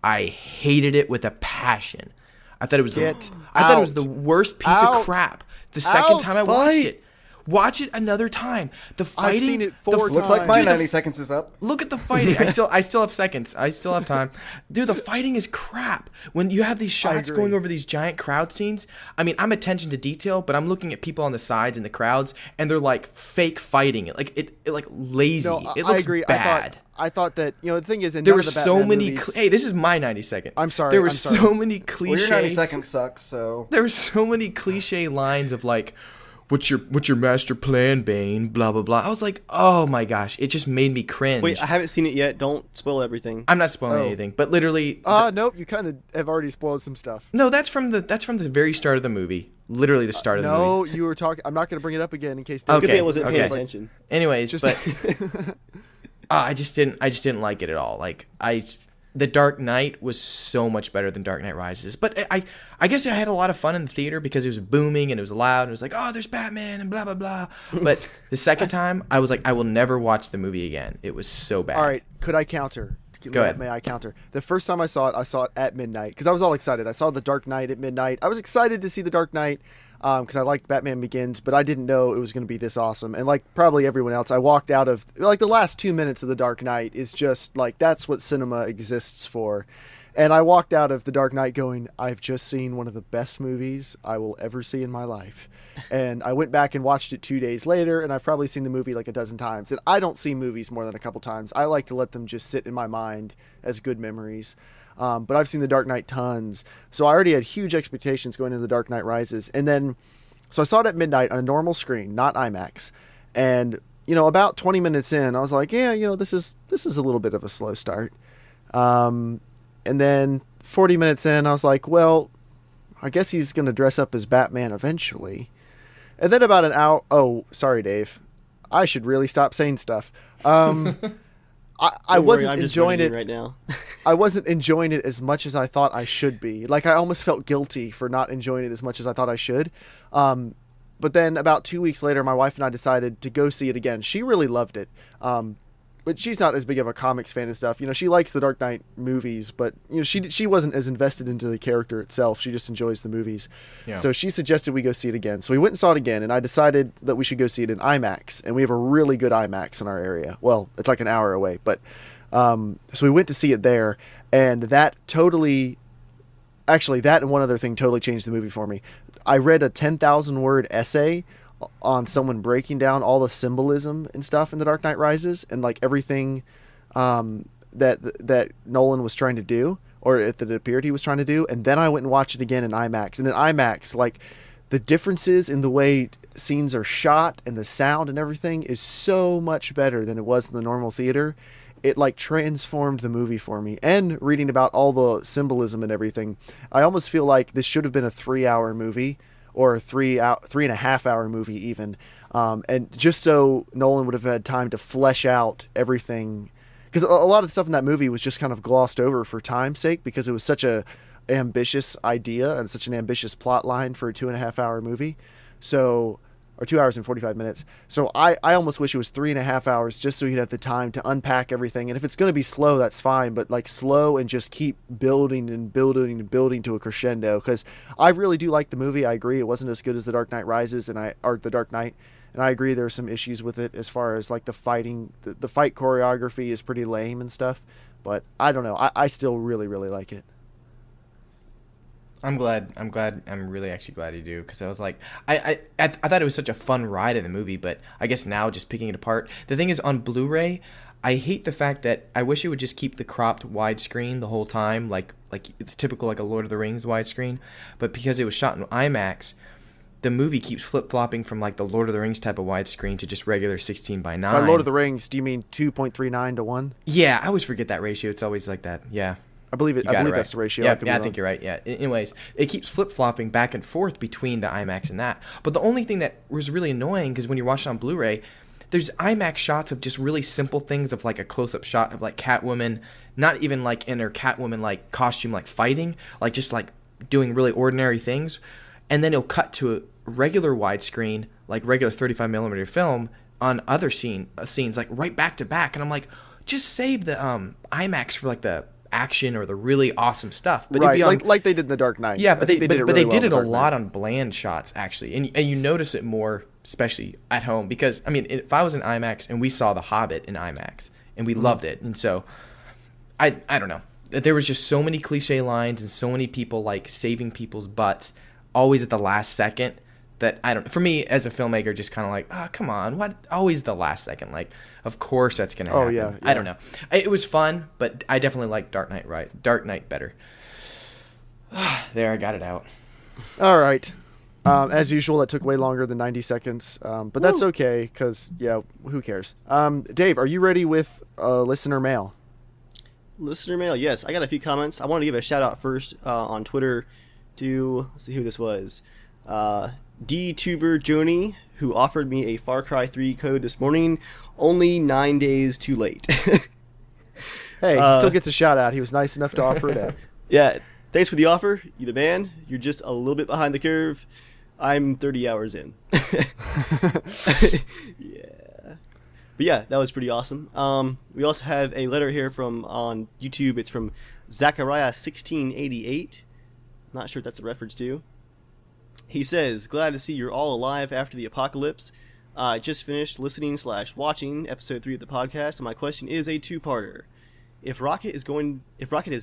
I hated it with a passion. I thought it was the worst piece of crap. The second time I watched it. Watch it another time. The fighting. I've seen it 4 Looks like my times. 90 seconds is up. Look at the fighting. I still have seconds. I still have time. Dude, the fighting is crap. When you have these shots agree. going over these giant crowd scenes, I mean, I'm attention to detail, but I'm looking at people on the sides in the crowds, and they're like fake fighting it. Like it like lazy. No, It looks I agree. bad. I thought that, the thing is, in There none were of the so Batman many. movies, Hey, this is my 90 seconds. I'm sorry, There were I'm sorry. so many cliche. Well, your 90 seconds sucks, so... There were so many cliche lines of like, "What's your master plan, Bane?" Blah blah blah. I was like, oh my gosh, it just made me cringe. Wait, I haven't seen it yet. Don't spoil everything. I'm not spoiling anything, but literally. nope, you kind of have already spoiled some stuff. No, that's from the very start of the movie. Literally the start of the movie. No, you were talking. I'm not going to bring it up again in case. Okay. Good thing I wasn't paying okay. attention. Anyways, Just- but I just didn't like it at all. Like The Dark Knight was so much better than Dark Knight Rises. But I guess I had a lot of fun in the theater because it was booming and it was loud and it was like, oh, there's Batman and blah blah blah. But the second time, I was like, I will never watch the movie again. It was so bad. All right, could I counter? Go ahead. May I counter? The first time I saw it at midnight because I was all excited. I saw The Dark Knight at midnight. I was excited to see The Dark Knight because I liked Batman Begins, but I didn't know it was going to be this awesome. And like probably everyone else, I walked out of like the last 2 minutes of The Dark Knight is just like that's what cinema exists for. And I walked out of The Dark Knight going, I've just seen one of the best movies I will ever see in my life. And I went back and watched it 2 days later, and I've probably seen the movie like a dozen times. And I don't see movies more than a couple times. I like to let them just sit in my mind as good memories. But I've seen The Dark Knight tons. So I already had huge expectations going into The Dark Knight Rises. And then, so I saw it at midnight on a normal screen, not IMAX. And, about 20 minutes in, I was like, yeah, this is a little bit of a slow start. And then 40 minutes in, I was like, well, I guess he's going to dress up as Batman eventually. And then about an hour... Oh, sorry, Dave. I should really stop saying stuff. I wasn't enjoying it right now. I wasn't enjoying it as much as I thought I should be. Like, I almost felt guilty for not enjoying it as much as I thought I should. But then about 2 weeks later, my wife and I decided to go see it again. She really loved it. But she's not as big of a comics fan and stuff. She likes the Dark Knight movies, but she wasn't as invested into the character itself. She just enjoys the movies. Yeah. So she suggested we go see it again. So we went and saw it again, and I decided that we should go see it in IMAX. And we have a really good IMAX in our area. Well, it's like an hour away, but so we went to see it there, and that and one other thing totally changed the movie for me. I read a 10,000 word essay on someone breaking down all the symbolism and stuff in The Dark Knight Rises and like everything that Nolan was trying to do, or that it appeared he was trying to do. And then I went and watched it again in IMAX. And in IMAX, like the differences in the way scenes are shot and the sound and everything is so much better than it was in the normal theater. It like transformed the movie for me. And reading about all the symbolism and everything, I almost feel like this should have been a 3-hour movie, or a 3.5-hour movie even. And just so Nolan would have had time to flesh out everything, because a lot of the stuff in that movie was just kind of glossed over for time's sake, because it was such a ambitious idea and such an ambitious plot line for a 2.5-hour movie. So, or 2 hours and 45 minutes. So I almost wish it was 3.5 hours, just so you'd have the time to unpack everything. And if it's going to be slow, that's fine, but like slow and just keep building and building and building to a crescendo. Because I really do like the movie. I agree it wasn't as good as The Dark Knight Rises or The Dark Knight. And I agree there are some issues with it as far as like the fighting. The fight choreography is pretty lame and stuff. But I don't know. I still really, really like it. I'm really actually glad you do, because I was like, I thought it was such a fun ride in the movie, but I guess now just picking it apart. The thing is, on Blu-ray, I hate the fact that I wish it would just keep the cropped widescreen the whole time, like it's typical like a Lord of the Rings widescreen, but because it was shot in IMAX, the movie keeps flip-flopping from like the Lord of the Rings type of widescreen to just regular 16:9. By Lord of the Rings, do you mean 2.39 to 1? Yeah, I always forget that ratio. It's always like that. Yeah. I believe it. I believe that's the ratio. Yeah, I think you're right. Yeah. Anyways, it keeps flip-flopping back and forth between the IMAX and that. But the only thing that was really annoying, because when you're watching on Blu-ray, there's IMAX shots of just really simple things, of like a close-up shot of like Catwoman, not even like in her Catwoman like costume, like fighting, like just like doing really ordinary things, and then it'll cut to a regular widescreen, like regular 35mm film on other scenes, like right back to back, and I'm like, just save the IMAX for like the action or the really awesome stuff, but right, like they did in The Dark Knight. Yeah, but they did it a lot on bland shots actually, and you notice it more, especially at home, because I mean, if I was in IMAX and we saw The Hobbit in IMAX and we loved it, and so I don't know, there was just so many cliche lines and so many people like saving people's butts always at the last second, that I don't, for me as a filmmaker, just kind of like, oh, come on, what, always the last second, like, of course that's gonna happen. Yeah. I don't know, it was fun, but I definitely like Dark Knight better. There, I got it out. All right. As usual, that took way longer than 90 seconds, but that's okay, because yeah, who cares? Dave, are you ready with listener mail? Listener mail, yes. I got a few comments. I want to give a shout out first on Twitter to, let's see who this was, DTuber Joni, who offered me a Far Cry 3 code this morning, only 9 days too late. Hey, he still gets a shout out. He was nice enough to offer it up. Yeah, thanks for the offer. You're the man. You're just a little bit behind the curve. I'm 30 hours in. Yeah. But yeah, that was pretty awesome. We also have a letter here from on YouTube. It's from Zachariah1688. Not sure what that's a reference to. He says, glad to see you're all alive after the apocalypse. I just finished listening/watching episode 3 of the podcast, and my question is a two-parter. If Rocket is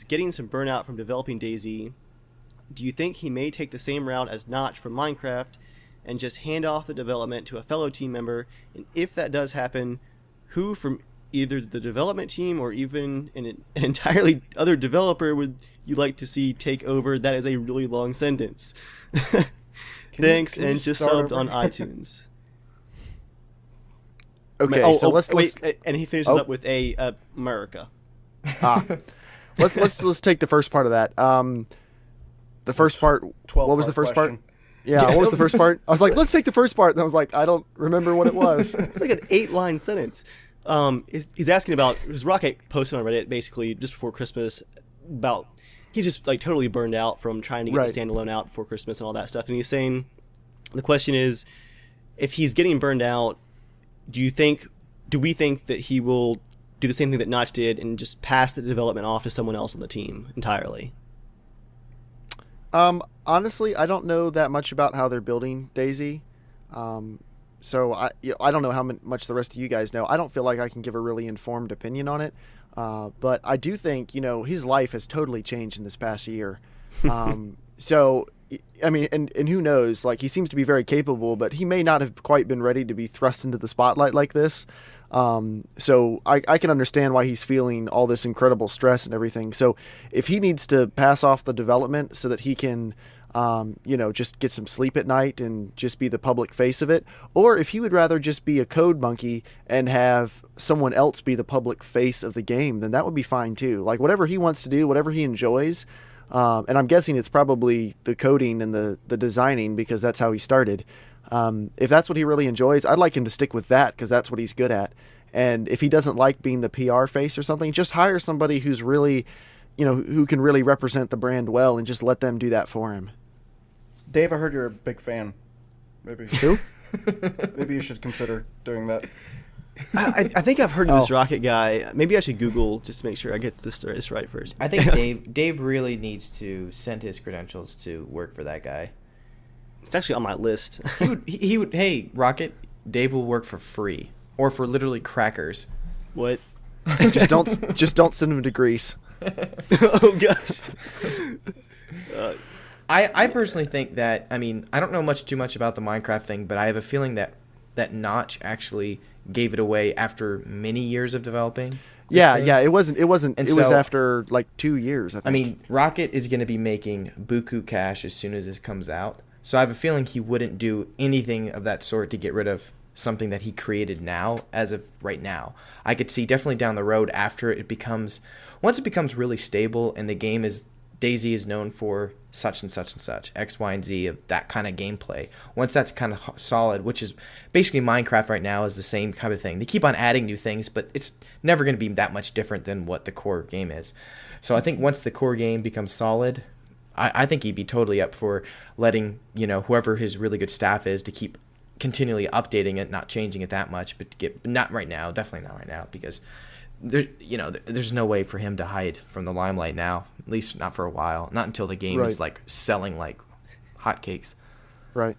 getting some burnout from developing DayZ, do you think he may take the same route as Notch from Minecraft and just hand off the development to a fellow team member? And if that does happen, who from either the development team or even an entirely other developer would you like to see take over? That is a really long sentence. Thanks, and just subbed on iTunes. Okay, let's wait, and he finishes up with America. Let's take the first part of that. The first part. What was the first part? Yeah, what was the first part? I was like, let's take the first part, and I was like, I don't remember what it was. It's like an 8-line sentence. He's asking about, his Rocket posted on Reddit basically just before Christmas about, he's just like totally burned out from trying to get the standalone out before Christmas and all that stuff. And he's saying, the question is, if he's getting burned out, do we think that he will do the same thing that Notch did and just pass the development off to someone else on the team entirely? Honestly, I don't know that much about how they're building DayZ. So I don't know how much the rest of you guys know. I don't feel like I can give a really informed opinion on it. But I do think, his life has totally changed in this past year. So, I mean, and who knows? Like, he seems to be very capable, but he may not have quite been ready to be thrust into the spotlight like this. So I can understand why he's feeling all this incredible stress and everything. So if he needs to pass off the development so that he can, just get some sleep at night and just be the public face of it, or if he would rather just be a code monkey and have someone else be the public face of the game, then that would be fine too. Like, whatever he wants to do, whatever he enjoys. And I'm guessing it's probably the coding and the designing, because that's how he started. If that's what he really enjoys, I'd like him to stick with that, because that's what he's good at. And if he doesn't like being the PR face or something, just hire somebody who's really, who can really represent the brand well, and just let them do that for him. Dave, I heard you're a big fan. Maybe Who? Maybe you should consider doing that. I think I've heard of this Rocket guy. Maybe I should Google just to make sure I get this right first. I think Dave really needs to send his credentials to work for that guy. It's actually on my list. He would. Hey, Rocket, Dave will work for free, or for literally crackers. What? just don't send him to Greece. Oh gosh. I personally think that, I mean, I don't know too much about the Minecraft thing, but I have a feeling that Notch actually gave it away after many years of developing. Yeah, it wasn't. And it was so- after like 2 years, I think. I mean, Rocket is going to be making buku cash as soon as this comes out. So I have a feeling he wouldn't do anything of that sort to get rid of something that he created now, as of right now. I could see definitely down the road after once it becomes really stable and the game is, DayZ is known for such and such and such, X, Y, and Z of that kind of gameplay. Once that's kind of solid, which is basically Minecraft right now, is the same kind of thing. They keep on adding new things, but it's never going to be that much different than what the core game is. So I think once the core game becomes solid, I think he'd be totally up for letting, whoever his really good staff is, to keep continually updating it, not changing it that much, but not right now, definitely not right now, because there's no way for him to hide from the limelight now, at least not for a while, not until the game is like selling like hotcakes. Right.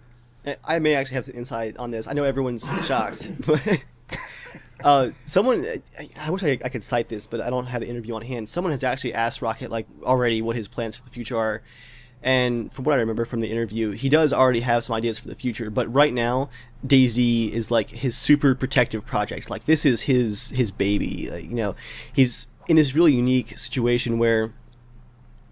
I may actually have some insight on this. I know everyone's shocked, but someone, I wish I could cite this, but I don't have the interview on hand. Someone has actually asked Rocket already what his plans for the future are. And from what I remember from the interview, he does already have some ideas for the future. But right now, DayZ is like his super protective project. Like, this is his baby. He's in this really unique situation where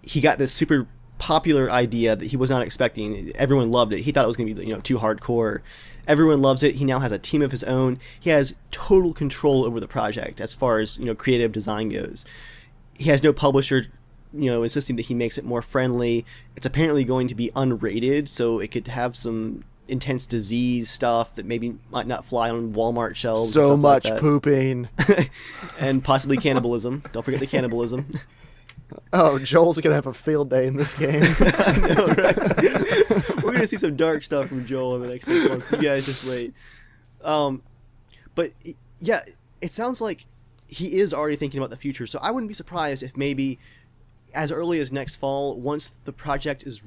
he got this super popular idea that he was not expecting. Everyone loved it. He thought it was going to be too hardcore. Everyone loves it. He now has a team of his own. He has total control over the project as far as creative design goes. He has no publisher insisting that he makes it more friendly. It's apparently going to be unrated, so it could have some intense disease stuff that maybe might not fly on Walmart shelves. So stuff much like that. Pooping. And possibly cannibalism. Don't forget the cannibalism. Oh, Joel's gonna have a field day in this game. I know, right? We're gonna see some dark stuff from Joel in the next 6 months. You guys just wait. But yeah, it sounds like he is already thinking about the future. So I wouldn't be surprised if maybe as early as next fall, once the project has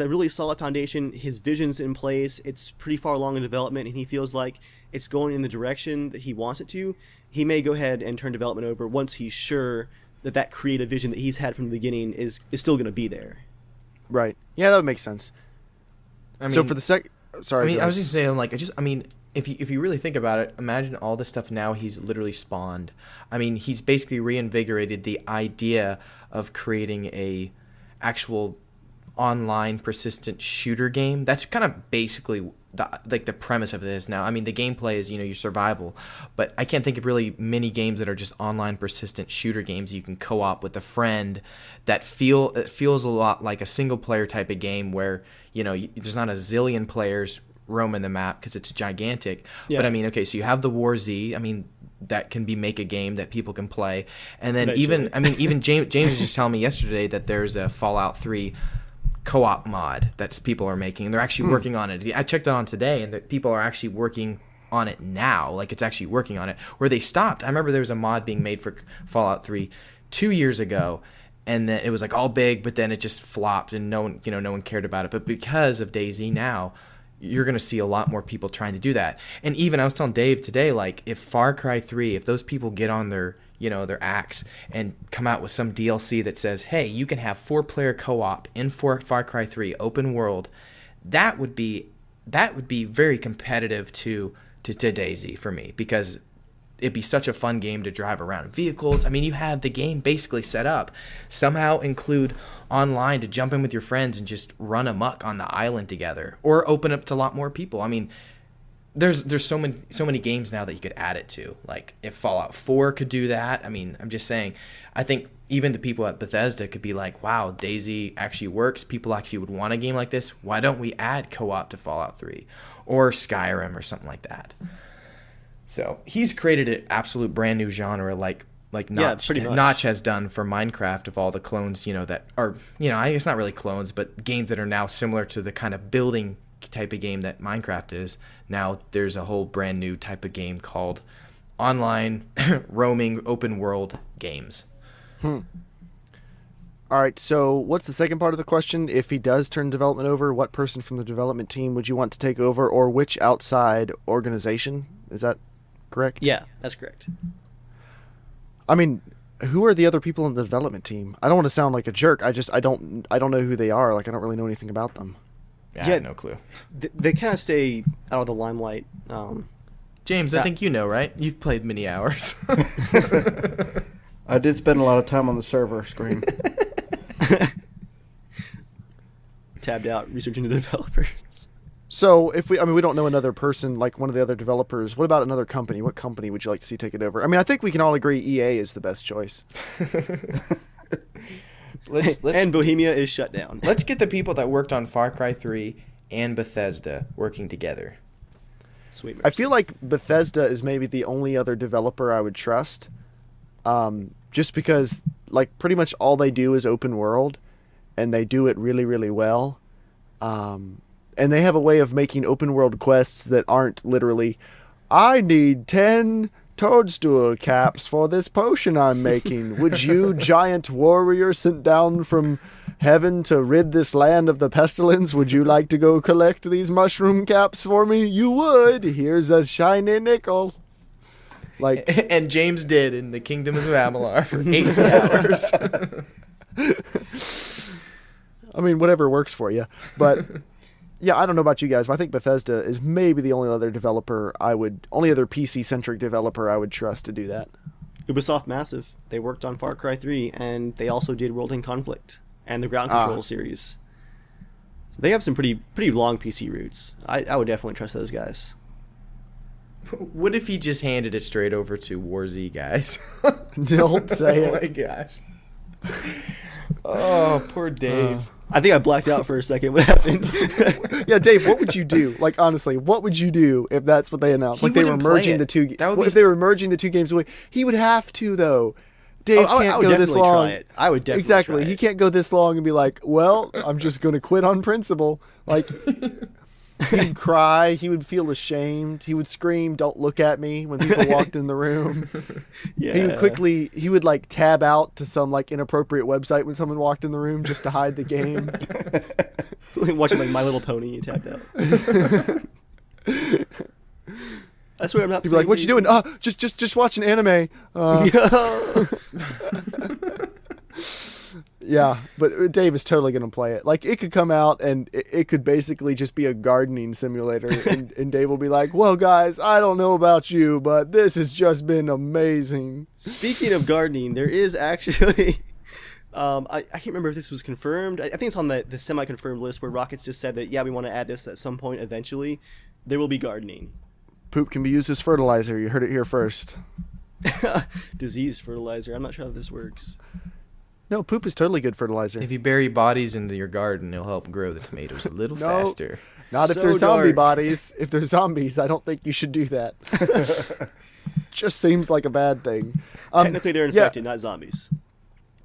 a really solid foundation, his vision's in place, it's pretty far along in development, and he feels like it's going in the direction that he wants it to, he may go ahead and turn development over once he's sure that creative vision that he's had from the beginning is still going to be there. Right. Yeah, that would make sense. I mean, So for the sorry. I mean, go I was ahead. just saying, if you really think about it, imagine all the stuff now he's literally spawned. I mean, he's basically reinvigorated the idea of creating a actual online persistent shooter game. That's kind of basically the premise of this now. I mean, the gameplay is your survival, but I can't think of really many games that are just online persistent shooter games you can co-op with a friend that feels a lot like a single player type of game where there's not a zillion players roaming the map because it's gigantic. Yeah. But I mean, okay, so you have the War Z. I mean, that can make a game that people can play, and then Eventually. even James was just telling me yesterday that there's a Fallout 3 co-op mod that people are making, and they're actually working on it. I checked it on today, and that people are actually working on it now. Like, it's actually working on it. Where they stopped, I remember there was a mod being made for Fallout 3 2 years ago, and then it was like all big, but then it just flopped, and no one cared about it. But because of DayZ now, you're going to see a lot more people trying to do that. And even I was telling Dave today, like, if Far Cry 3, if those people get on their their acts and come out with some DLC that says, hey, you can have 4-player co-op in Far Cry 3 open world, that would be very competitive to DayZ for me, because it'd be such a fun game to drive around vehicles. I mean, you have the game basically set up. Somehow include online to jump in with your friends and just run amok on the island together, or open up to a lot more people. I mean, there's so many games now that you could add it to. Like if Fallout 4 could do that. I mean, I'm just saying, I think even the people at Bethesda could be like, wow, DayZ actually works. People actually would want a game like this. Why don't we add co-op to Fallout 3 or Skyrim or something like that? So he's created an absolute brand new genre, like Notch, pretty much. Notch has done for Minecraft, of all the clones, that are, I guess not really clones, but games that are now similar to the kind of building type of game that Minecraft is. Now there's a whole brand new type of game called online roaming open world games. All right, so what's the second part of the question? If he does turn development over, what person from the development team would you want to take over, or which outside organization? Is that correct? Yeah, that's correct. I mean, who are the other people in the development team? I don't want to sound like a jerk. I don't know who they are. Like, I don't really know anything about them. I have no clue. They kind of stay out of the limelight. James, I think you know, right? You've played many hours. I did spend a lot of time on the server screen. Tabbed out, researching the developers. So we don't know another person, like one of the other developers. What about another company? What company would you like to see take it over? I mean, I think we can all agree EA is the best choice. And Bohemia is shut down. Let's get the people that worked on Far Cry 3 and Bethesda working together. Sweet. I feel like Bethesda is maybe the only other developer I would trust, just because like pretty much all they do is open world, and they do it really, really well. And they have a way of making open world quests that aren't literally, I need 10 toadstool caps for this potion I'm making. Would you, giant warrior sent down from heaven to rid this land of the pestilence, would you like to go collect these mushroom caps for me? You would. Here's a shiny nickel. Like, and James did in the Kingdom of Amalur for 8 hours. I mean, whatever works for you. But yeah, I don't know about you guys, but I think Bethesda is maybe the only other PC-centric developer I would trust to do that. Ubisoft Massive. They worked on Far Cry 3, and they also did World in Conflict and the Ground Control series. So they have some pretty long PC roots. I would definitely trust those guys. What if he just handed it straight over to Warzy guys? Don't say it. Oh my gosh. Oh, poor Dave. I think I blacked out for a second. What happened? Yeah, Dave, what would you do? Like, honestly, what would you do if that's what they announced? He Like, they were wouldn't play merging it. the two. That would What be- if they were merging the two games away? He would have to, though. Dave I can't would go this definitely long. try it. I would definitely Exactly. try He it. can't go this long and be like, well, I'm just going to quit on principle. Like, he'd cry. He would feel ashamed. He would scream, "Don't look at me," when people walked in the room. Yeah. He would like tab out to some like inappropriate website when someone walked in the room just to hide the game. Watching like My Little Pony, you tapped out. That's where I'm not. He'd be like, "What you doing?" Just watching anime. Yeah, but Dave is totally going to play it. Like, it could come out and it could basically just be a gardening simulator. and Dave will be like, well, guys, I don't know about you, but this has just been amazing. Speaking of gardening, there is actually... I can't remember if this was confirmed. I think it's on the semi-confirmed list where Rockets just said that, yeah, we want to add this at some point eventually. There will be gardening. Poop can be used as fertilizer. You heard it here first. Disease fertilizer. I'm not sure how this works. No, poop is totally good fertilizer. If you bury bodies into your garden, it'll help grow the tomatoes a little No. faster. Not if So they're zombie dark. bodies. If they're zombies, I don't think you should do that. Just seems like a bad thing. Technically, they're infected, not zombies.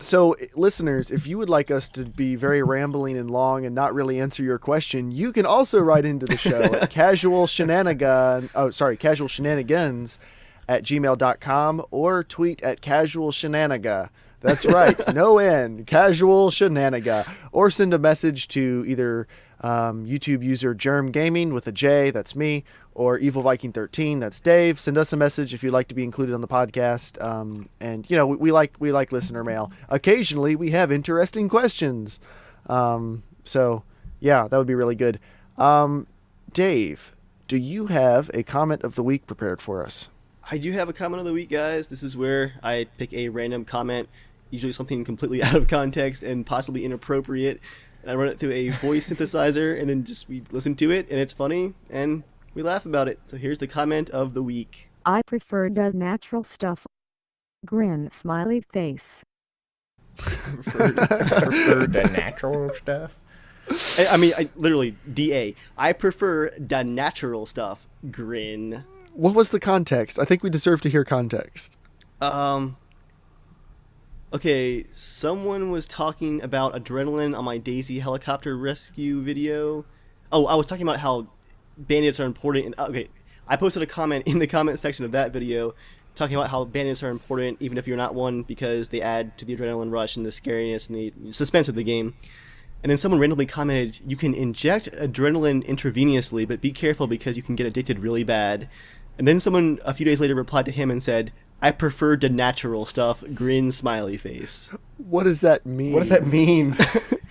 So, listeners, if you would like us to be very rambling and long and not really answer your question, you can also write into the show at casualshenanigans@gmail.com or tweet at casualshenaniga. That's right, no N, casual shenaniga. Or send a message to either YouTube user Germ Gaming with a J, that's me, or Evil Viking 13, that's Dave. Send us a message if you'd like to be included on the podcast. And we like listener mail. Occasionally we have interesting questions. So yeah, that would be really good. Dave, do you have a comment of the week prepared for us? I do have a comment of the week, guys. This is where I pick a random comment, usually something completely out of context and possibly inappropriate, and I run it through a voice synthesizer, and then we listen to it, and it's funny, and we laugh about it. So here's the comment of the week. I prefer the natural stuff. Grin smiley face. prefer the natural stuff. I literally, DA. I prefer the natural stuff. Grin. What was the context? I think we deserve to hear context. Okay, someone was talking about adrenaline on my DayZ helicopter rescue video. Oh, I was talking about how bandits are important. Okay, I posted a comment in the comment section of that video talking about how bandits are important even if you're not one, because they add to the adrenaline rush and the scariness and the suspense of the game. And then someone randomly commented, you can inject adrenaline intravenously, but be careful because you can get addicted really bad. And then someone a few days later replied to him and said, I prefer the natural stuff, grin smiley face. What does that mean? What does that mean?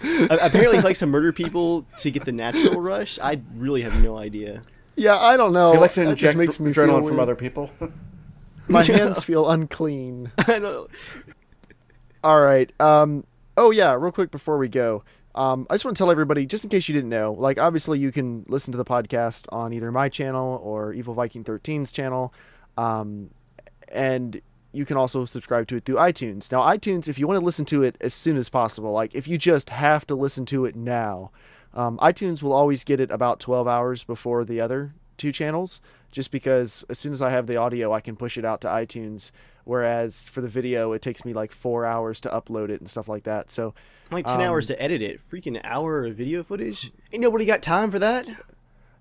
Apparently he likes to murder people to get the natural rush. I really have no idea. Yeah, I don't know. He likes to That inject just makes me feel adrenaline from weird. other people. My hands feel unclean. I don't know. All right. Oh yeah, real quick before we go. I just want to tell everybody, just in case you didn't know, like obviously you can listen to the podcast on either my channel or Evil Viking 13's channel. And you can also subscribe to it through iTunes. Now, iTunes, if you want to listen to it as soon as possible, like if you just have to listen to it now, iTunes will always get it about 12 hours before the other two channels, just because as soon as I have the audio, I can push it out to iTunes. Whereas for the video, it takes me like 4 hours to upload it and stuff like that. So Like 10 hours to edit it. Freaking hour of video footage? Ain't nobody got time for that.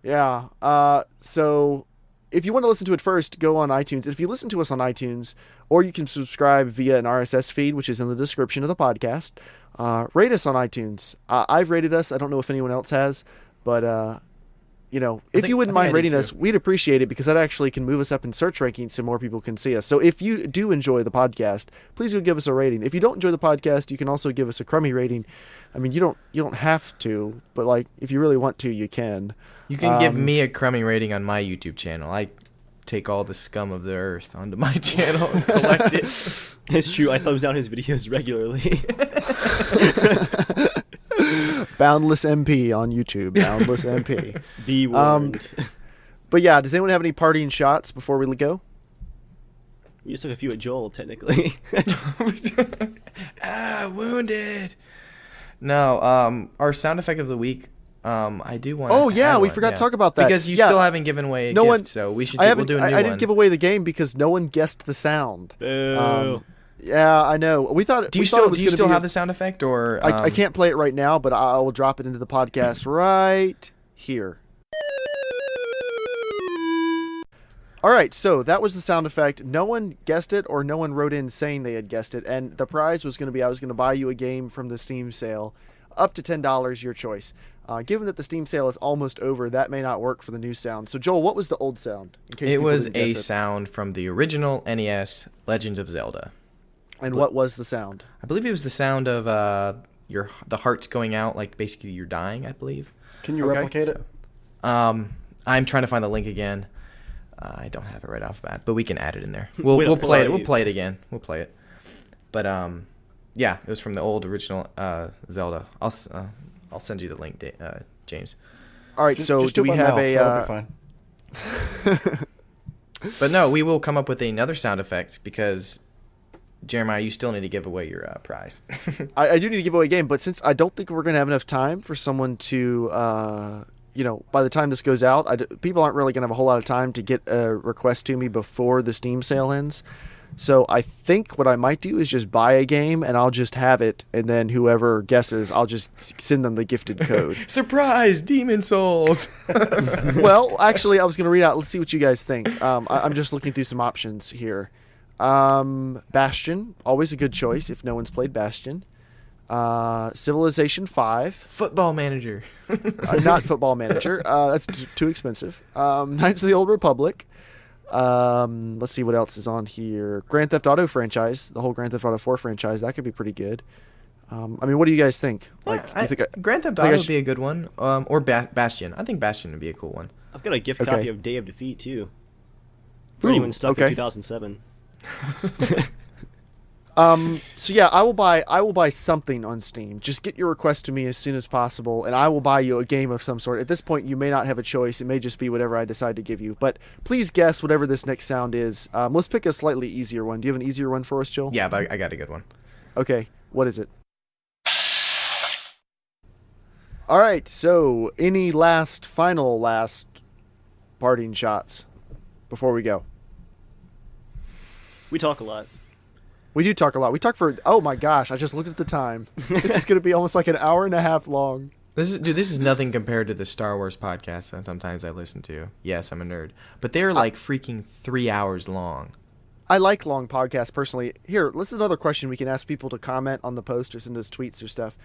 yeah. So if you want to listen to it first, go on iTunes. If you listen to us on iTunes, or you can subscribe via an RSS feed, which is in the description of the podcast, rate us on iTunes. I've rated us. I don't know if anyone else has, but if you wouldn't mind rating us, we'd appreciate it, because that actually can move us up in search rankings so more people can see us. So if you do enjoy the podcast, please go give us a rating. If you don't enjoy the podcast, you can also give us a crummy rating. I mean, you don't have to, but like if you really want to, you can. You can give me a crummy rating on my YouTube channel. I take all the scum of the earth onto my channel and collect it. It's true. I thumbs down his videos regularly. Boundless MP on YouTube. Boundless MP. Be warned. But yeah, does anyone have any parting shots before we go? We just took a few at Joel, technically. Wounded. No, our sound effect of the week. I do want. Oh yeah, we forgot to talk about that because you still haven't given away a gift, so we should. We'll do a new one. I didn't give away the game because no one guessed the sound. Boo. Yeah, I know. We thought. Do you still have the sound effect, or I can't play it right now, but I will drop it into the podcast right here. All right, so that was the sound effect. No one guessed it, or no one wrote in saying they had guessed it, and the prize was going to be I was going to buy you a game from the Steam sale, up to $10, your choice. Given that the Steam sale is almost over, that may not work for the new sound. So, Joel, what was the old sound? In case it people was didn't a guess it. sound from the original NES Legend of Zelda. And what was the sound? I believe it was the sound of the hearts going out, like basically you're dying, I believe. Can you replicate it? I'm trying to find the link again. I don't have it right off the bat, but we can add it in there. We'll play it. We'll play it again. We'll play it. But yeah, it was from the old original Zelda. I'll send you the link, James. All right, so do we have That'll be fine. But no, we will come up with another sound effect because Jeremiah, you still need to give away your prize. I do need to give away a game, but since I don't think we're going to have enough time for someone to, by the time this goes out, people aren't really going to have a whole lot of time to get a request to me before the Steam sale ends. So I think what I might do is just buy a game and I'll just have it, and then whoever guesses, I'll just send them the gifted code. Surprise! Demon Souls! Well, actually, I was going to read out. Let's see what you guys think. I'm just looking through some options here. Bastion, always a good choice if no one's played Bastion. Civilization 5. Football Manager. Not Football Manager. That's too expensive. Knights of the Old Republic. Let's see what else is on here. Grand Theft Auto franchise, the whole Grand Theft Auto 4 franchise. That could be pretty good. I mean, what do you guys think? Like, Yeah, you think Grand Theft Auto would be a good one. Or Bastion. I think Bastion would be a cool one. I've got a gift Okay. copy of Day of Defeat too. For Ooh, anyone stuck okay. in 2007. So yeah, I will buy something on Steam. Just get your request to me as soon as possible, and I will buy you a game of some sort. At this point, you may not have a choice. It may just be whatever I decide to give you. But please guess whatever this next sound is. Let's pick a slightly easier one. Do you have an easier one for us, Joel? Yeah, but I got a good one. Okay, what is it? All right, so any last parting shots before we go? We talk a lot. We do talk a lot. We talk for, oh my gosh, I just looked at the time. This is going to be almost like an hour and a half long. This is nothing compared to the Star Wars podcast that sometimes I listen to. Yes, I'm a nerd. But they're like freaking 3 hours long. I like long podcasts personally. Here, this is another question we can ask people to comment on the post or send us tweets or stuff.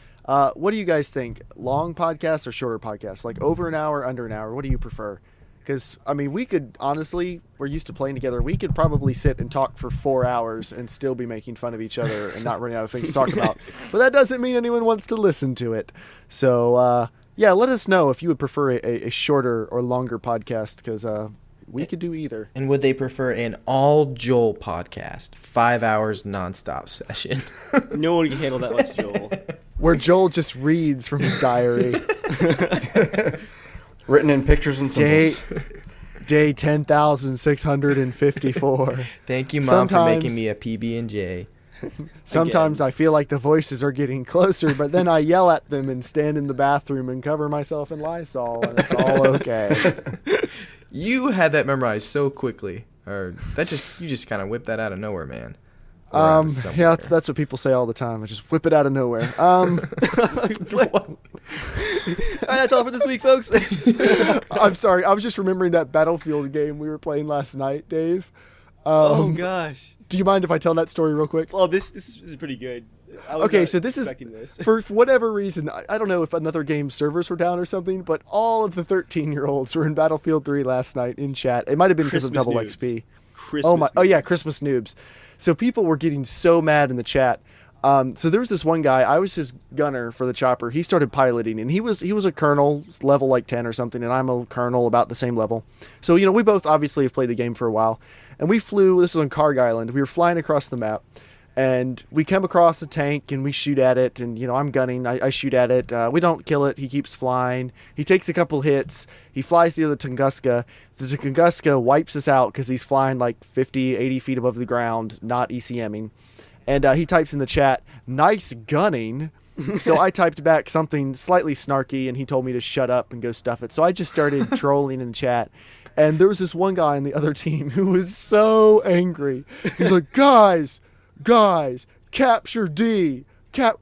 What do you guys think? Long podcasts or shorter podcasts? Like over an hour, under an hour? What do you prefer? Because, I mean, we could, honestly, we're used to playing together. We could probably sit and talk for 4 hours and still be making fun of each other and not running out of things to talk about. But that doesn't mean anyone wants to listen to it. So, yeah, let us know if you would prefer a shorter or longer podcast, because we could do either. And would they prefer an all Joel podcast, 5 hours nonstop session? No one can handle that much, Joel. Where Joel just reads from his diary. Written in pictures and symbols. Day 10,654. Thank you, Mom, Sometimes- for making me a PB&J. Sometimes I feel like the voices are getting closer, but then I yell at them and stand in the bathroom and cover myself in Lysol, and it's all okay. You had that memorized so quickly. Or you just kind of whipped that out of nowhere, man. Or out of Yeah, somewhere. that's what people say all the time. I just whip it out of nowhere. All right, that's all for this week, folks. I'm sorry. I was just remembering that Battlefield game we were playing last night, Dave. Oh gosh. Do you mind if I tell that story real quick? Well, this is pretty good. I was Okay, not so this is expecting this. for whatever reason. I don't know if another game's servers were down or something, but all of the 13-year-olds were in Battlefield 3 last night in chat. It might have been because of Christmas double noobs. XP. Christmas Oh yeah, noobs. Christmas noobs. So people were getting so mad in the chat. So there was this one guy. I was his gunner for the chopper. He started piloting, and he was a colonel, level like 10 or something, and I'm a colonel about the same level. So we both obviously have played the game for a while, and we flew. This was on Karg Island. We were flying across the map, and we come across a tank, and we shoot at it. And I'm gunning. I shoot at it. We don't kill it. He keeps flying. He takes a couple hits. He flies near the Tunguska. The Tunguska wipes us out because he's flying like 50, 80 feet above the ground, not ECMing. And he types in the chat, "Nice gunning." So I typed back something slightly snarky, and he told me to shut up and go stuff it. So I just started trolling in the chat. And there was this one guy on the other team who was so angry. He's like, guys, capture D.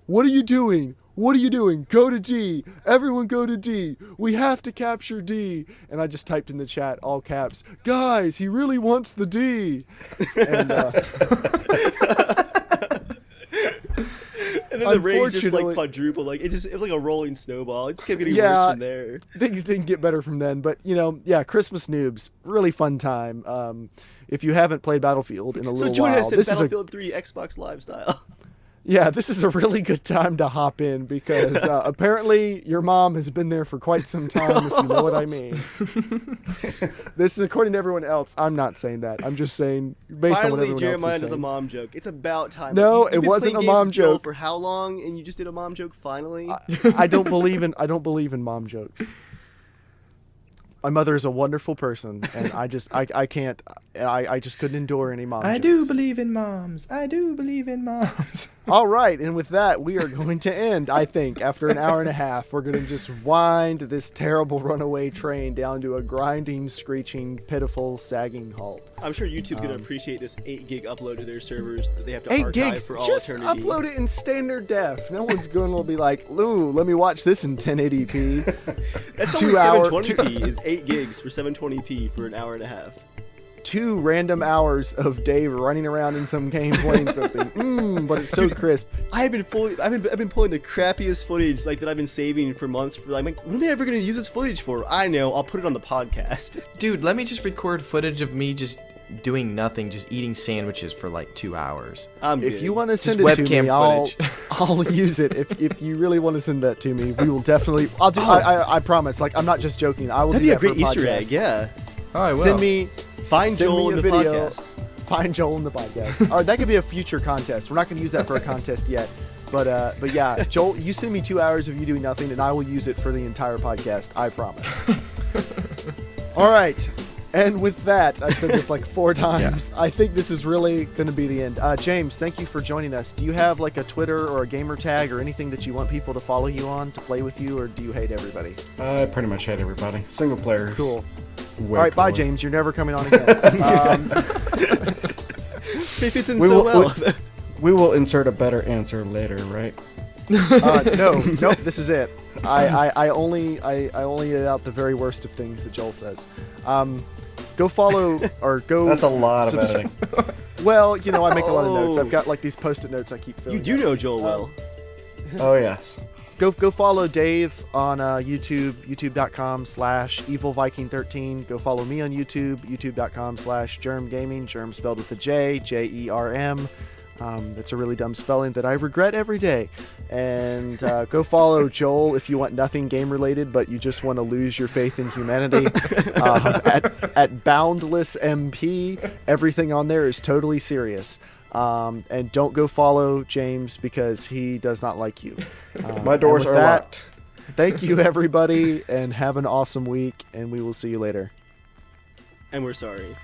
What are you doing? What are you doing? Go to D. Everyone go to D. We have to capture D. And I just typed in the chat, all caps, "Guys, he really wants the D." And And then the rage just like Unfortunately- quadrupled. Like it was like a rolling snowball. It just kept getting Yeah. worse from there. things didn't get better from then. But, yeah, Christmas noobs, really fun time. If you haven't played Battlefield in a So little join while, us in this is Battlefield 3 Xbox Live style. this is a really good time to hop in because apparently your mom has been there for quite some time, if you know what I mean. This is according to everyone else. I'm not saying that. I'm just saying based on what Finally, everyone Jeremiah else is does a saying. mom joke. It's about time. No, You've it been wasn't playing a mom games with Joel joke. For how long? And you just did a mom joke finally? I don't believe in mom jokes. My mother is a wonderful person, and I just can't. I just couldn't endure any mom. I jokes. do believe in moms. I do believe in moms. All right, and with that, we are going to end, I think, after an hour and a half. We're going to just wind this terrible runaway train down to a grinding, screeching, pitiful, sagging halt. I'm sure YouTube's going to appreciate this 8 gig upload to their servers that they have to 8 archive gigs, for all just eternity. upload it in standard def. No one's going to be like, "Lou, let me watch this in 1080p." That's 2 only hour- 720p is 8 gigs for 720p for an hour and a half. 2 random hours of Dave running around in some game playing something. But it's so crisp. I've been pulling the crappiest footage like that I've been saving for months. For like, what am I ever gonna use this footage for? I know. I'll put it on the podcast. Dude, let me just record footage of me just doing nothing, just eating sandwiches for like 2 hours. If you want to send Just it to webcam me, footage. I'll use it. If you really want to send that to me, we will definitely. I'll do. I promise. Like, I'm not just joking. I will. That'd do be a that for great Easter podcast. egg. Yeah. Oh, I will. Send me. Find send Joel me in a the video. podcast. Find Joel in the podcast. All right, that could be a future contest. We're not going to use that for a contest yet. But yeah, Joel, you send me 2 hours of you doing nothing, and I will use it for the entire podcast. I promise. All right. And with that, I've said this like 4 times. I think this is really going to be the end. James, thank you for joining us. Do you have like a Twitter or a gamer tag or anything that you want people to follow you on to play with you, or do you hate everybody? I pretty much hate everybody. Single players. Cool. Way All right, bye, cooler. James. You're never coming on again. It fits in We so will- well. We will insert a better answer later, right? Nope. This is it. I only edit out the very worst of things that Joel says. Go follow or go. That's a lot of subs- editing. Well, you know, I make a lot of notes. Oh. I've got like these post-it notes I keep filling. You do up. know Joel well. Oh, yes. Go follow Dave on YouTube, youtube.com/evilviking13. Go follow me on YouTube, youtube.com/germgaming, germ spelled with a J, Jerm. That's a really dumb spelling that I regret every day. And go follow Joel if you want nothing game related, but you just want to lose your faith in humanity. At Boundless MP, everything on there is totally serious. And don't go follow James because he does not like you. My doors and are with that, locked. Thank you, everybody, and have an awesome week, and we will see you later. And we're sorry.